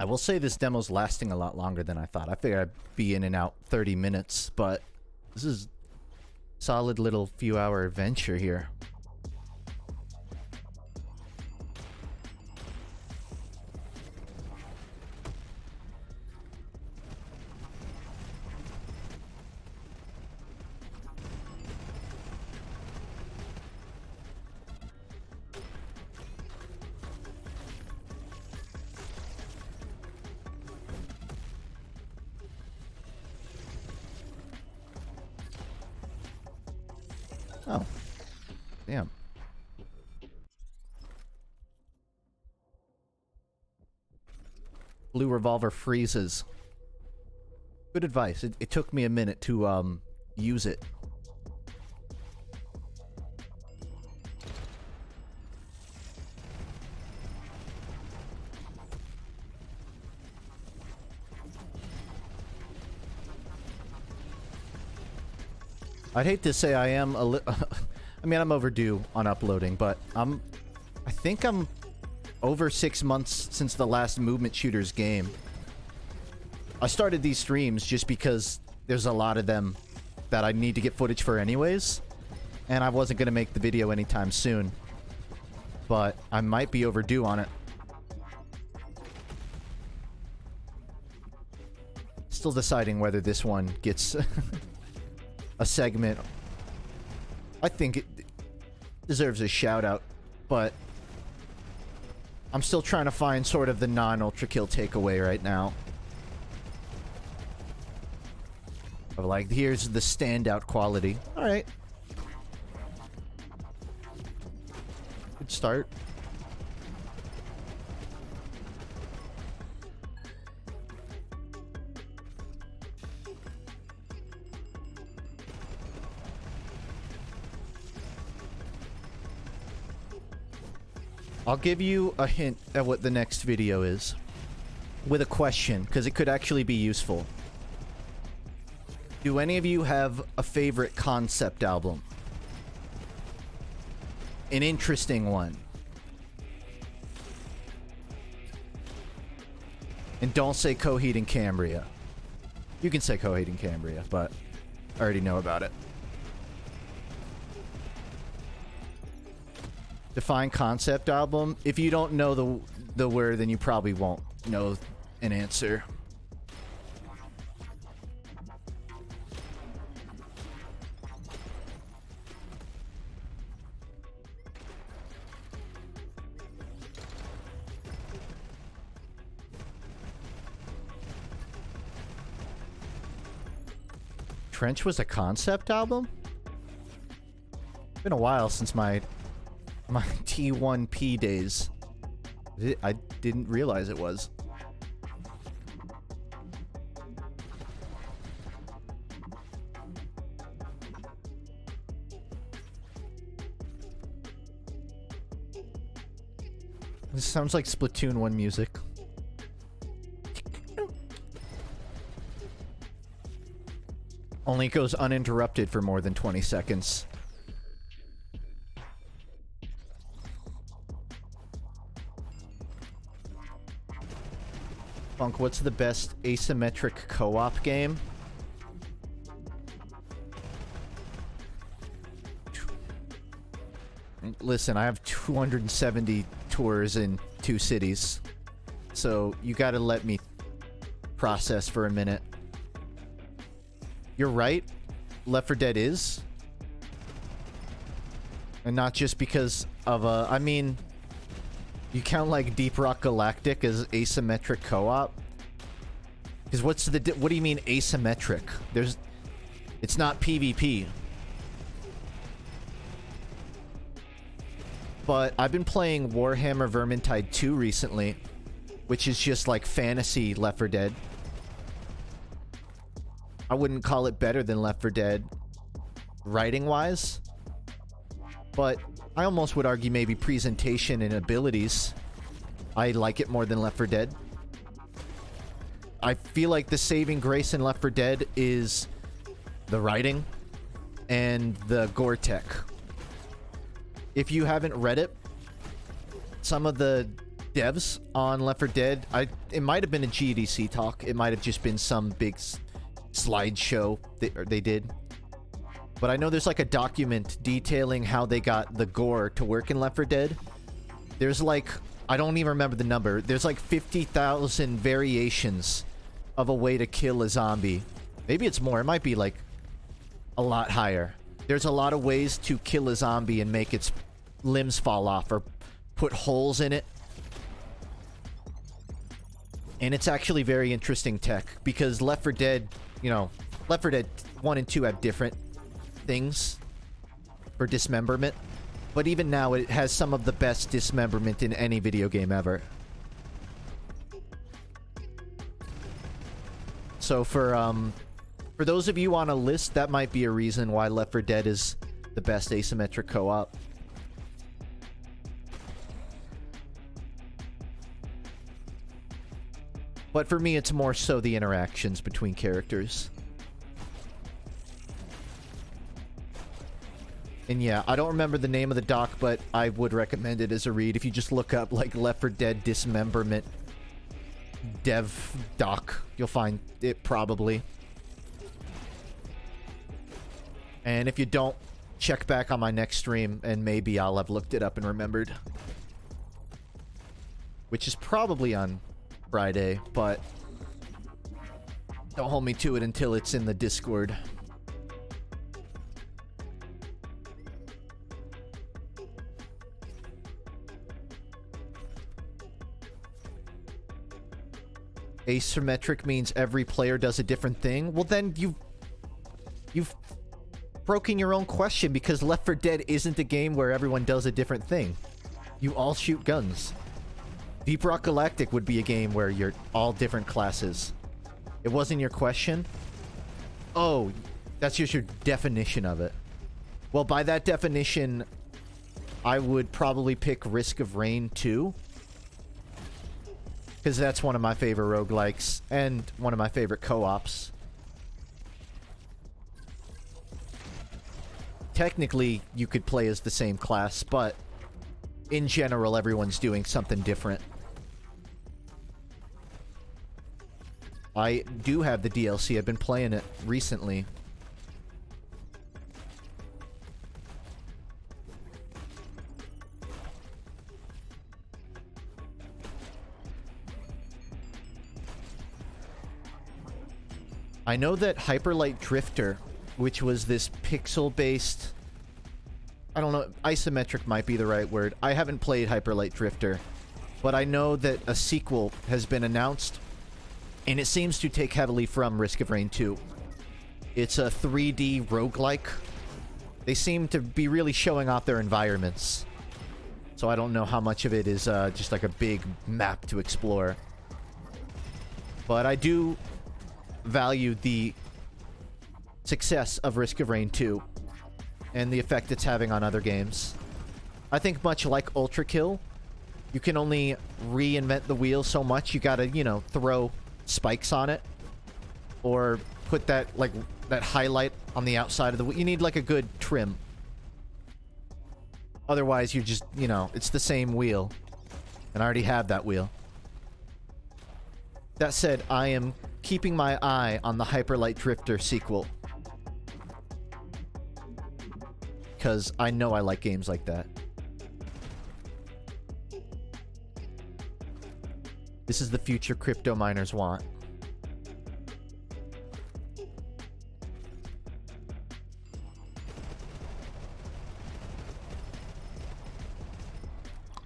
I will say this demo's lasting a lot longer than I thought. I figured I'd be in and out 30 minutes, but this is solid little few hour adventure here. Oh. Damn. Blue revolver freezes. Good advice. It took me a minute to use it. I'd hate to say I am a I mean, I'm overdue on uploading, but I think I'm over 6 months since the last movement shooters game. I started these streams just because there's a lot of them that I need to get footage for anyways, and I wasn't going to make the video anytime soon. But I might be overdue on it. Still deciding whether this one gets a segment. I think it deserves a shout out, but I'm still trying to find sort of the non-ultra kill takeaway right now. Of like, here's the standout quality. Alright. Good start. I'll give you a hint at what the next video is. With a question, because it could actually be useful. Do any of you have a favorite concept album? An interesting one. And don't say Coheed and Cambria. You can say Coheed and Cambria, but I already know about it. Define concept album. If you don't know the word, then you probably won't know an answer. Trench was a concept album? It's been a while since my T1P days. I didn't realize it was. This sounds like Splatoon 1 music. Only it goes uninterrupted for more than 20 seconds. FUNKe, what's the best asymmetric co-op game? Listen, I have 270 tours in 2 cities, so you gotta let me process for a minute. You're right, Left 4 Dead is. And not just because of I mean, you count like Deep Rock Galactic as asymmetric co-op? Because what do you mean asymmetric? It's not PvP. But I've been playing Warhammer Vermintide 2 recently, which is just like fantasy Left 4 Dead. I wouldn't call it better than Left 4 Dead, writing-wise. But I almost would argue maybe presentation and abilities. I like it more than Left 4 Dead. I feel like the saving grace in Left 4 Dead is the writing and the gore tech. If you haven't read it, some of the devs on Left 4 Dead. It might have been a GDC talk. It might have just been some big slideshow they did. But I know there's like a document detailing how they got the gore to work in Left 4 Dead. There's like, I don't even remember the number. There's like 50,000 variations of a way to kill a zombie. Maybe it's more. It might be like a lot higher. There's a lot of ways to kill a zombie and make its limbs fall off or put holes in it. And it's actually very interesting tech because Left 4 Dead, you know, Left 4 Dead 1 and 2 have different things for dismemberment. But even now, it has some of the best dismemberment in any video game ever. So for those of you on a list, that might be a reason why Left 4 Dead is the best asymmetric co-op. But for me, it's more so the interactions between characters. And yeah, I don't remember the name of the doc, but I would recommend it as a read. If you just look up, like, Left 4 Dead Dismemberment Dev Doc, you'll find it probably. And if you don't, check back on my next stream, and maybe I'll have looked it up and remembered. Which is probably on Friday, but don't hold me to it until it's in the Discord. Asymmetric means every player does a different thing. Well, then you've broken your own question because Left 4 Dead isn't a game where everyone does a different thing. You all shoot guns. Deep Rock Galactic would be a game where you're all different classes. It wasn't your question? Oh, that's just your definition of it. Well, by that definition, I would probably pick Risk of Rain 2. Because that's one of my favorite roguelikes, and one of my favorite co-ops. Technically, you could play as the same class, but in general, everyone's doing something different. I do have the DLC. I've been playing it recently. I know that Hyperlight Drifter, which was this pixel-based... I don't know, isometric might be the right word. I haven't played Hyperlight Drifter, but I know that a sequel has been announced, and it seems to take heavily from Risk of Rain 2. It's a 3D roguelike. They seem to be really showing off their environments, so I don't know how much of it is just like a big map to explore. But I do value the success of Risk of Rain 2 and the effect it's having on other games. I think much like Ultra Kill, you can only reinvent the wheel so much. You gotta, you know, throw spikes on it or put that, like, that highlight on the outside of the wheel. You need, like, a good trim. Otherwise, you're just, you know, it's the same wheel. And I already have that wheel. That said, I am keeping my eye on the Hyperlight Drifter sequel. Because I know I like games like that. This is the future crypto miners want.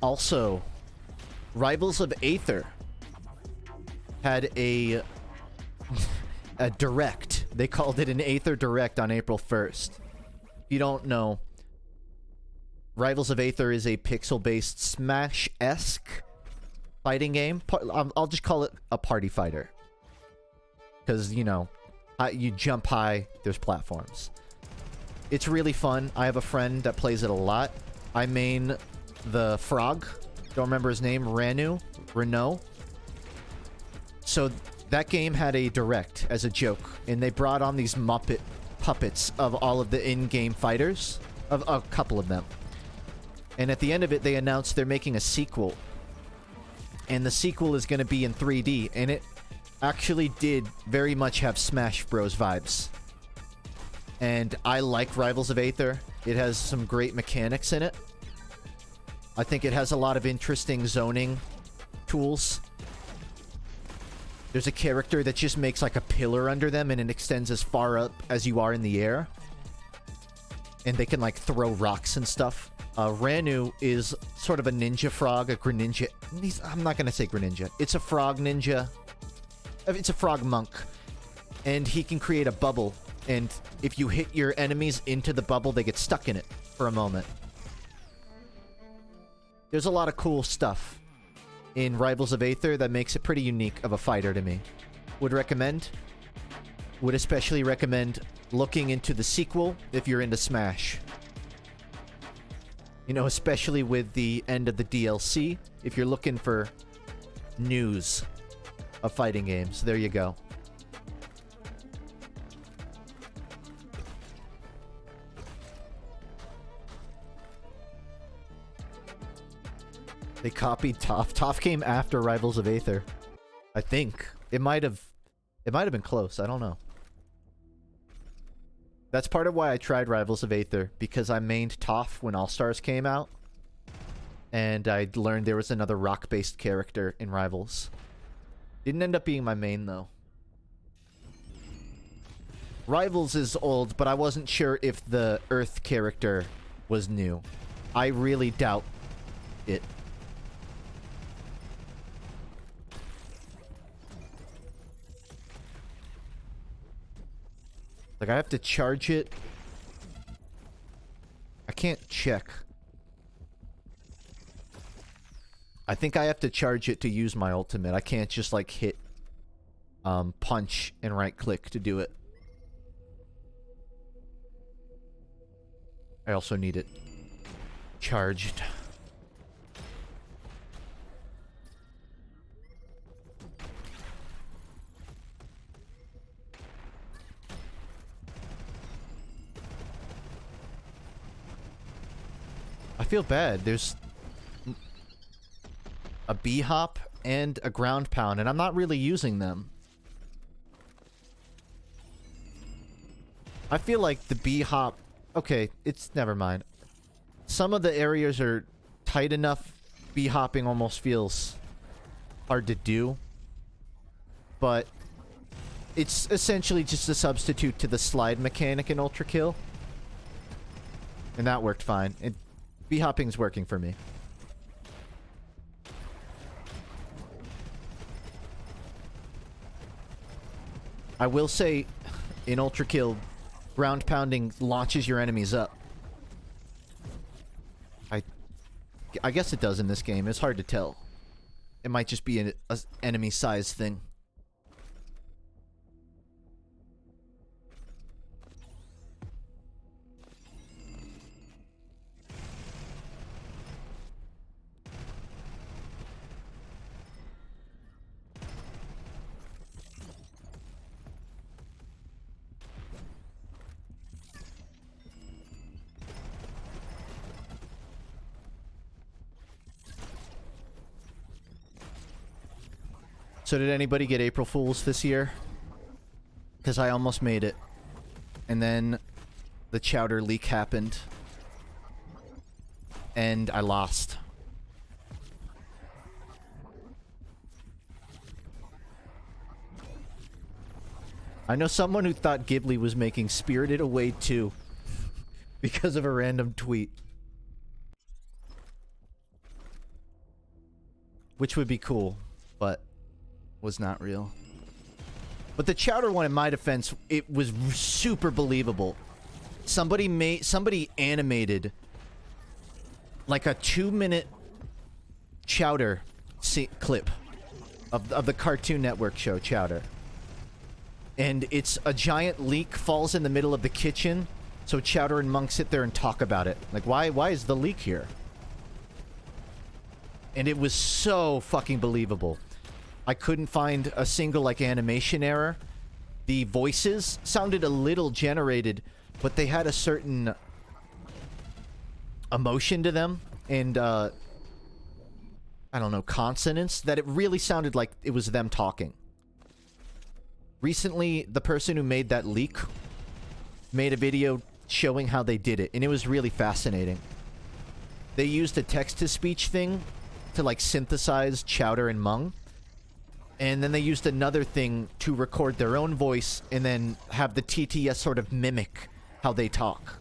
Also, Rivals of Aether had a direct. They called it an Aether Direct on April 1st. If you don't know, Rivals of Aether is a pixel-based Smash-esque fighting game. I'll just call it a party fighter. Because, you know, you jump high, there's platforms. It's really fun. I have a friend that plays it a lot. I main the frog. Don't remember his name. Renault. So that game had a direct as a joke, and they brought on these Muppet puppets of all of the in-game fighters, of a couple of them. And at the end of it, they announced they're making a sequel. and the sequel is going to be in 3D, and it actually did very much have Smash Bros. Vibes. And I like Rivals of Aether. It has some great mechanics in it. I think it has a lot of interesting zoning tools. There's a character that just makes like a pillar under them and it extends as far up as you are in the air. And they can like throw rocks and stuff. Ranu is sort of a ninja frog, a Greninja. I'm not going to say Greninja. It's a frog ninja. It's a frog monk. And he can create a bubble. And if you hit your enemies into the bubble, they get stuck in it for a moment. There's a lot of cool stuff in Rivals of Aether that makes it pretty unique of a fighter to me. Would recommend. Would especially recommend looking into the sequel if you're into Smash. You know, especially with the end of the DLC, if you're looking for news of fighting games. There you go. They copied Toph. Toph came after Rivals of Aether. I think. It might have been close. I don't know. That's part of why I tried Rivals of Aether, because I mained Toph when All-Stars came out. And I learned there was another rock-based character in Rivals. Didn't end up being my main, though. Rivals is old, but I wasn't sure if the Earth character was new. I really doubt it. Like, I have to charge it. I can't check. I think I have to charge it to use my ultimate. I can't just, like, hit punch and right-click to do it. I also need it charged. I feel bad. There's a B-hop and a ground pound, and I'm not really using them. I feel like the B-hop... Okay, it's... Never mind. Some of the areas are tight enough, B-hopping almost feels hard to do. But it's essentially just a substitute to the slide mechanic in Ultra Kill. And that worked fine. B-hopping's working for me. I will say, in Ultra Kill, ground pounding launches your enemies up. I guess it does in this game. It's hard to tell. It might just be an enemy size thing. So did anybody get April Fools this year? Because I almost made it. And then the chowder leak happened. And I lost. I know someone who thought Ghibli was making Spirited Away 2 because of a random tweet. Which would be cool, but was not real. But the chowder one, in my defense, it was super believable. Somebody animated like a 2-minute chowder clip of the Cartoon Network show Chowder. And it's a giant leak falls in the middle of the kitchen, so Chowder and Monk sit there and talk about it. Like, why is the leak here? And it was so fucking believable. I couldn't find a single, like, animation error. The voices sounded a little generated, but they had a certain emotion to them. And, I don't know, consonants, that it really sounded like it was them talking. Recently, the person who made that leak made a video showing how they did it, and it was really fascinating. They used a text-to-speech thing to, like, synthesize Chowder and Mung, and then they used another thing to record their own voice and then have the TTS sort of mimic how they talk.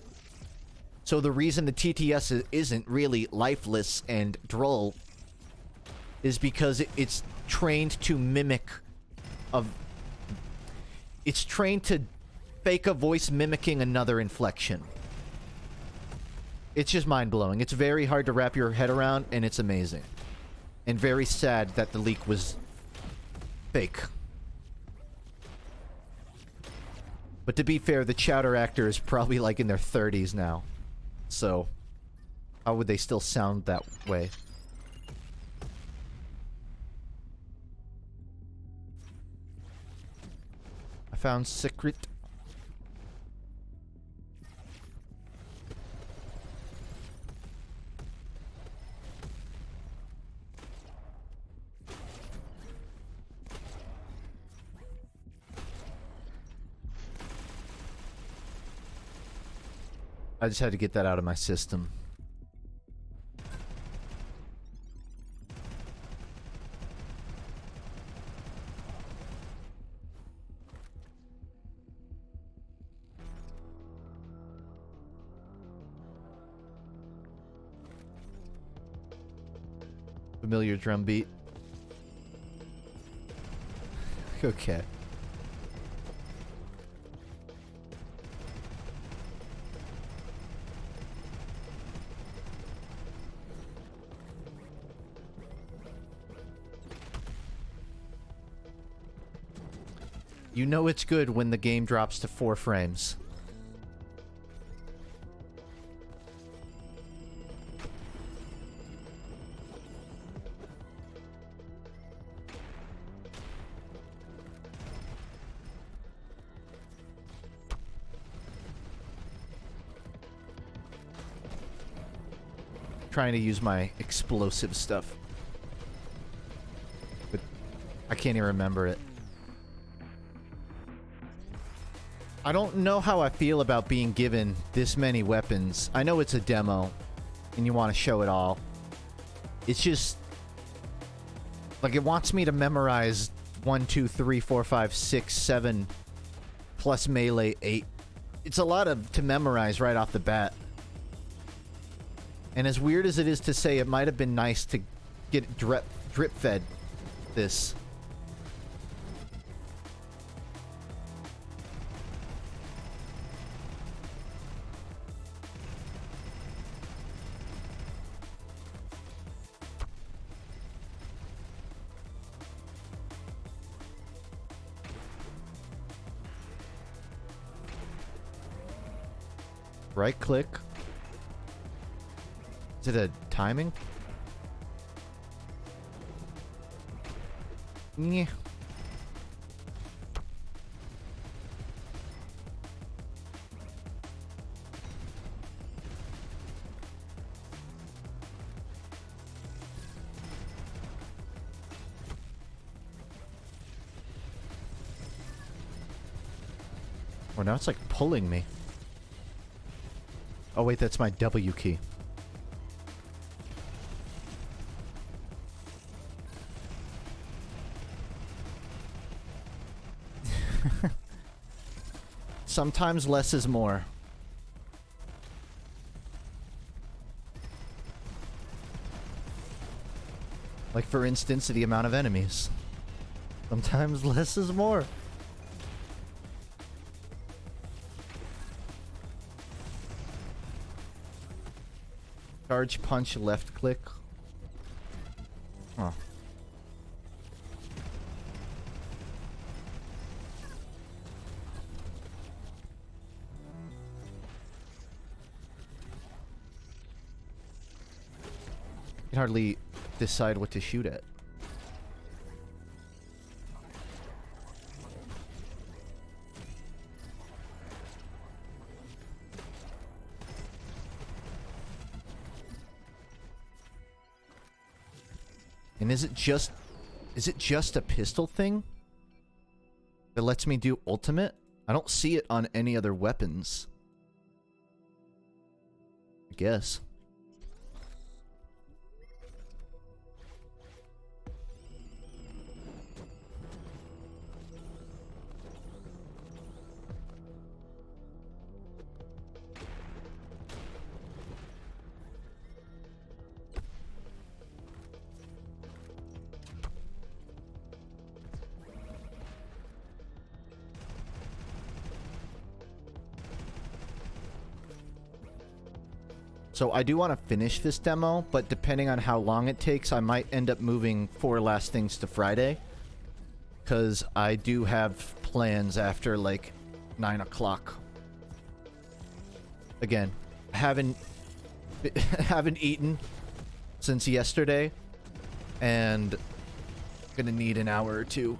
So the reason the TTS isn't really lifeless and droll is because it's trained to mimic it's trained to fake a voice mimicking another inflection. It's just mind-blowing. It's very hard to wrap your head around, and it's amazing. And very sad that the leak was fake. But to be fair, the Chowder actor is probably like in their 30s now. So, how would they still sound that way? I found secret. I just had to get that out of my system. Familiar drum beat. Okay. You know it's good when the game drops to 4 frames. Trying to use my explosive stuff, but I can't even remember it. I don't know how I feel about being given this many weapons. I know it's a demo, and you want to show it all. It's just... like, it wants me to memorize 1, 2, 3, 4, 5, 6, 7, plus melee 8. It's a lot to memorize right off the bat. And as weird as it is to say, it might have been nice to get drip-fed this. Right click. Is it a timing? Yeah. Oh, now it's like pulling me. Oh wait, that's my W key. Sometimes less is more. Like, for instance, the amount of enemies. Sometimes less is more. Charge punch left click. Huh. I can hardly decide what to shoot at. And is it just a pistol thing that lets me do ultimate? I don't see it on any other weapons. I guess. So I do want to finish this demo, but depending on how long it takes, I might end up moving 4 last things to Friday. Because I do have plans after, like, 9 o'clock. Again, haven't eaten since yesterday, and gonna need an hour or two.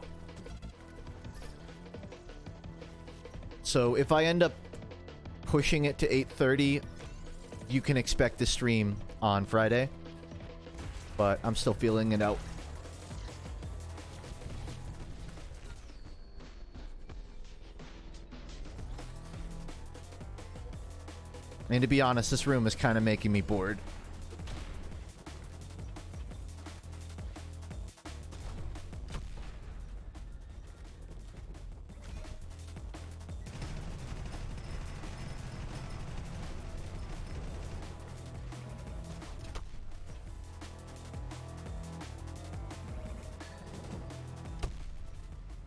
So if I end up pushing it to 8:30, you can expect the stream on Friday, but I'm still feeling it out. And to be honest, this room is kind of making me bored.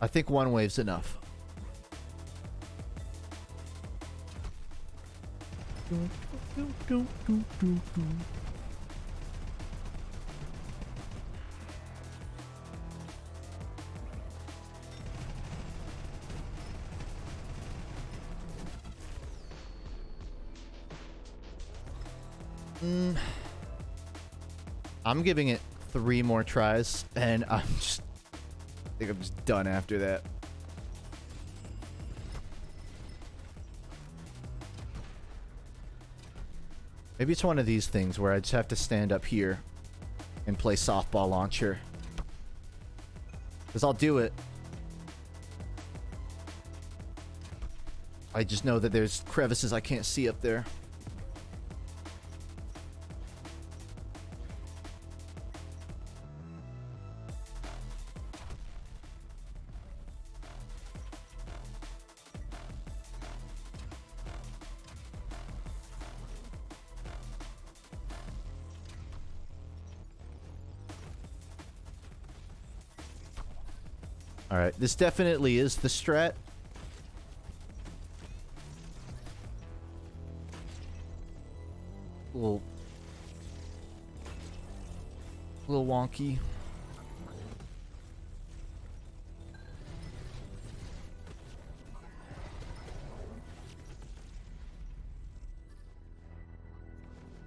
I think one wave's enough. I'm giving it 3 more tries, and I think I'm just done after that. Maybe it's one of these things where I just have to stand up here and play softball launcher. Because I'll do it. I just know that there's crevices I can't see up there. Alright, this definitely is the strat. Little wonky.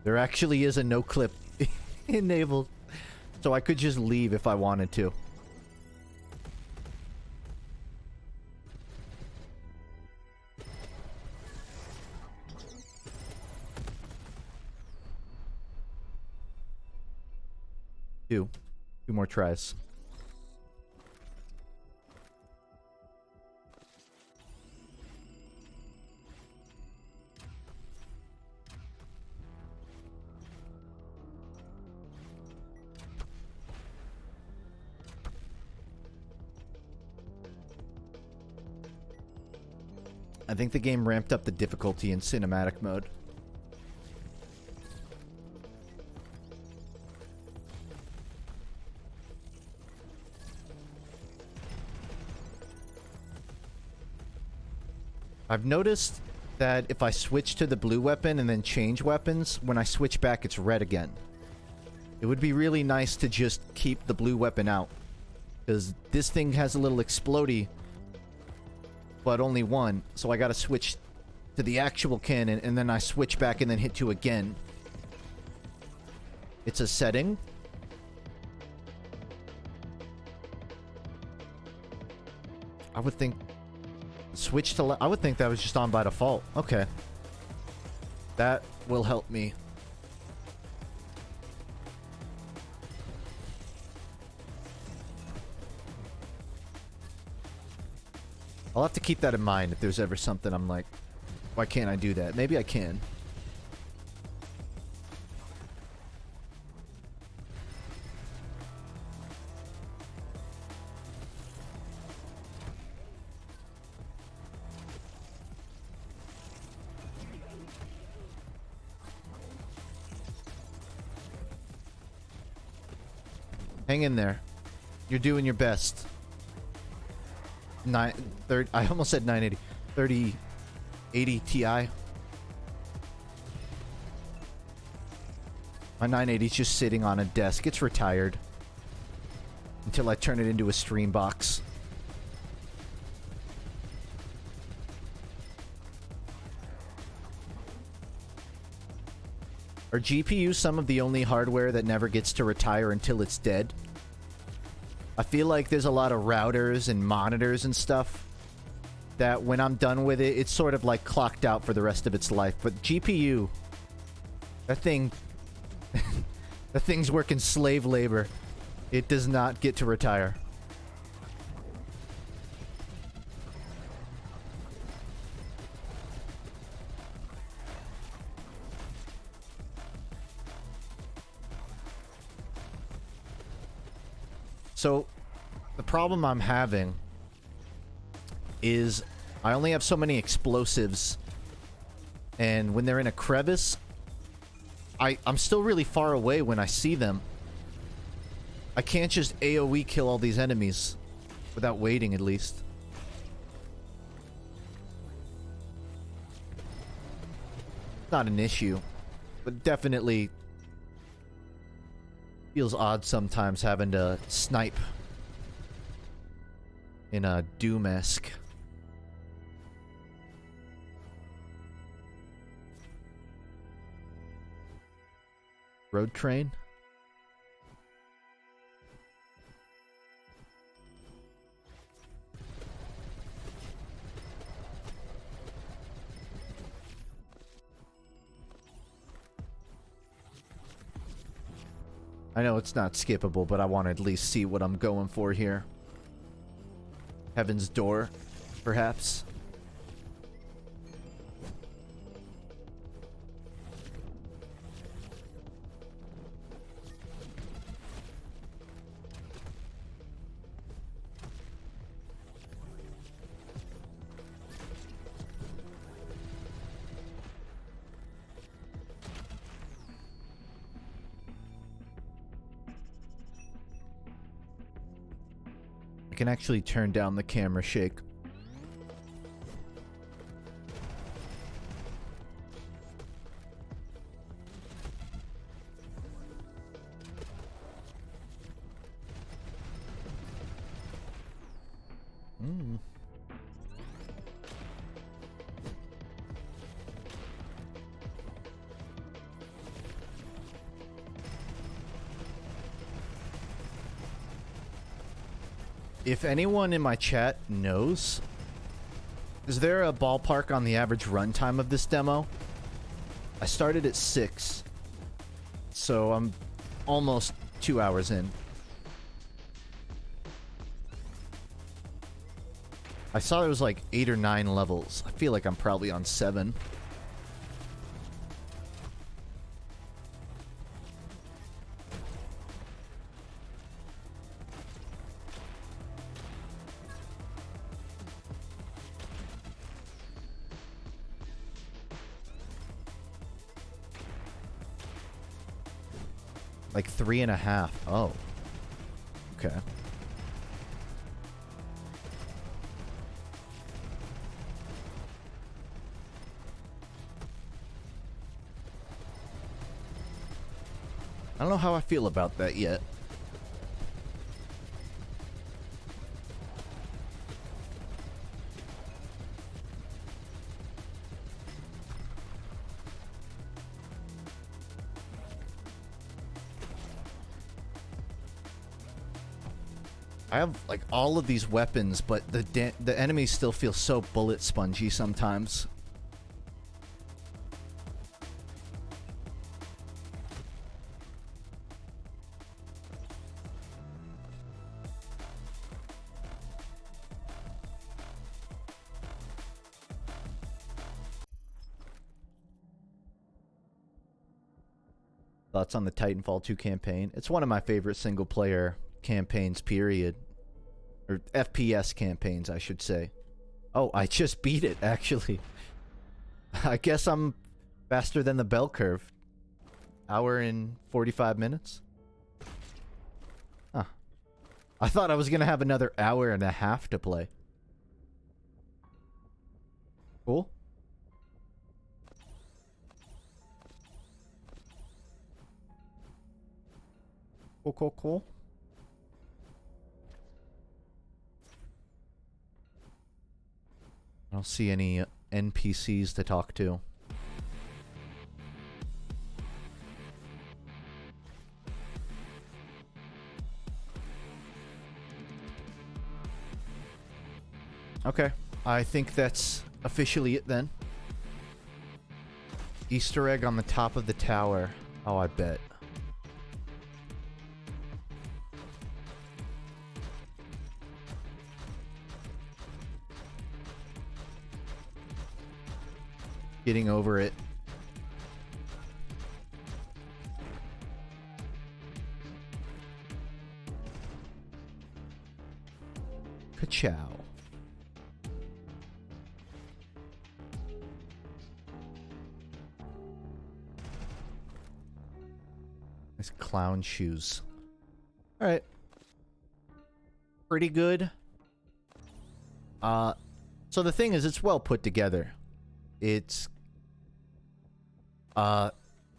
There actually is a no clip enabled, so I could just leave if I wanted to. Two more tries. I think the game ramped up the difficulty in cinematic mode. I've noticed that if I switch to the blue weapon and then change weapons, when I switch back it's red again. It would be really nice to just keep the blue weapon out, because this thing has a little explodey, but only one, so I gotta switch to the actual cannon, and then I switch back and then hit 2 again. It's a setting. I would think... Switch to... I would think that was just on by default. Okay. That will help me. I'll have to keep that in mind if there's ever something I'm like, why can't I do that? Maybe I can. Hang in there. You're doing your best. 30, I almost said 980. 3080 Ti. My 980 is just sitting on a desk. It's retired. Until I turn it into a stream box. Are GPUs some of the only hardware that never gets to retire until it's dead? I feel like there's a lot of routers and monitors and stuff that when I'm done with it, it's sort of like clocked out for the rest of its life. But GPU, that thing, that thing's working slave labor. It does not get to retire. So, the problem I'm having is I only have so many explosives, and when they're in a crevice, I'm still really far away when I see them. I can't just AoE kill all these enemies without waiting, at least. Not an issue, but definitely feels odd sometimes having to snipe in a Doom-esque. Road train? I know it's not skippable, but I want to at least see what I'm going for here. Heaven's Door, perhaps. I can actually turn down the camera shake. If anyone in my chat knows, is there a ballpark on the average runtime of this demo? I started at 6, so I'm almost 2 hours in. I saw there was like 8 or 9 levels. I feel like I'm probably on 7. Like 3.5. Oh. Okay. I don't know how I feel about that yet. I have like all of these weapons, but the enemies still feel so bullet spongy sometimes. Thoughts on the Titanfall 2 campaign? It's one of my favorite single-player campaigns, period. Or FPS campaigns, I should say. Oh, I just beat it, actually. I guess I'm faster than the bell curve. Hour and 45 minutes? Huh. I thought I was gonna have another hour and a half to play. Cool. Cool, cool, cool. I don't see any NPCs to talk to. Okay, I think that's officially it then. Easter egg on the top of the tower. Oh, I bet. Getting over it. Ka-chow. Nice clown shoes. Alright. Pretty good. So the thing is, it's well put together. It's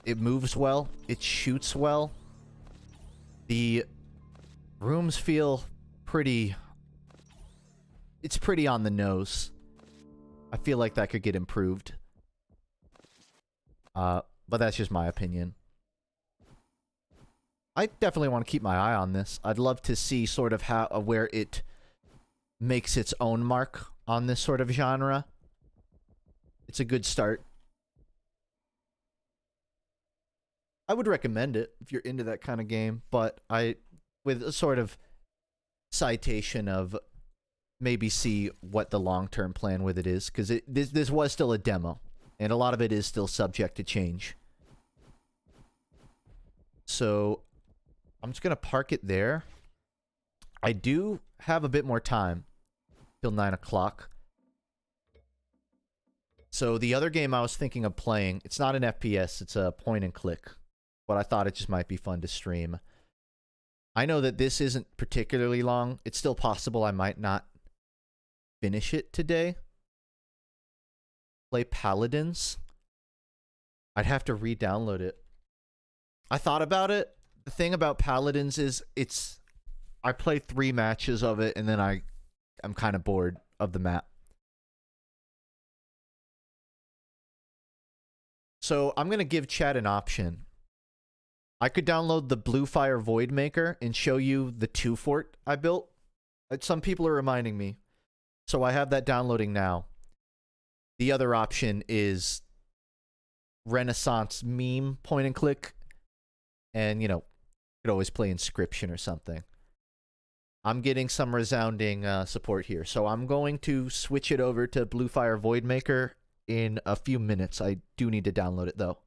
it moves well, it shoots well. The rooms feel pretty, it's pretty on the nose. I feel like that could get improved. But that's just my opinion. I definitely want to keep my eye on this. I'd love to see sort of how where it makes its own mark on this sort of genre. It's a good start. I would recommend it if you're into that kind of game, but with a sort of citation of maybe see what the long-term plan with it is, because this was still a demo, and a lot of it is still subject to change. So I'm just gonna park it there. I do have a bit more time till 9 o'clock. So the other game I was thinking of playing, it's not an FPS, it's a point and click. But I thought it just might be fun to stream. I know that this isn't particularly long. It's still possible I might not finish it today. Play Paladins. I'd have to re-download it. I thought about it. The thing about Paladins is I play 3 matches of it and then I'm kind of bored of the map. So I'm going to give chat an option. I could download the Blue Fire Void Maker and show you the 2 fort I built. Some people are reminding me. So I have that downloading now. The other option is Renaissance meme point and click. And, you know, you could always play Inscription or something. I'm getting some resounding support here. So I'm going to switch it over to Blue Fire Void Maker in a few minutes. I do need to download it, though.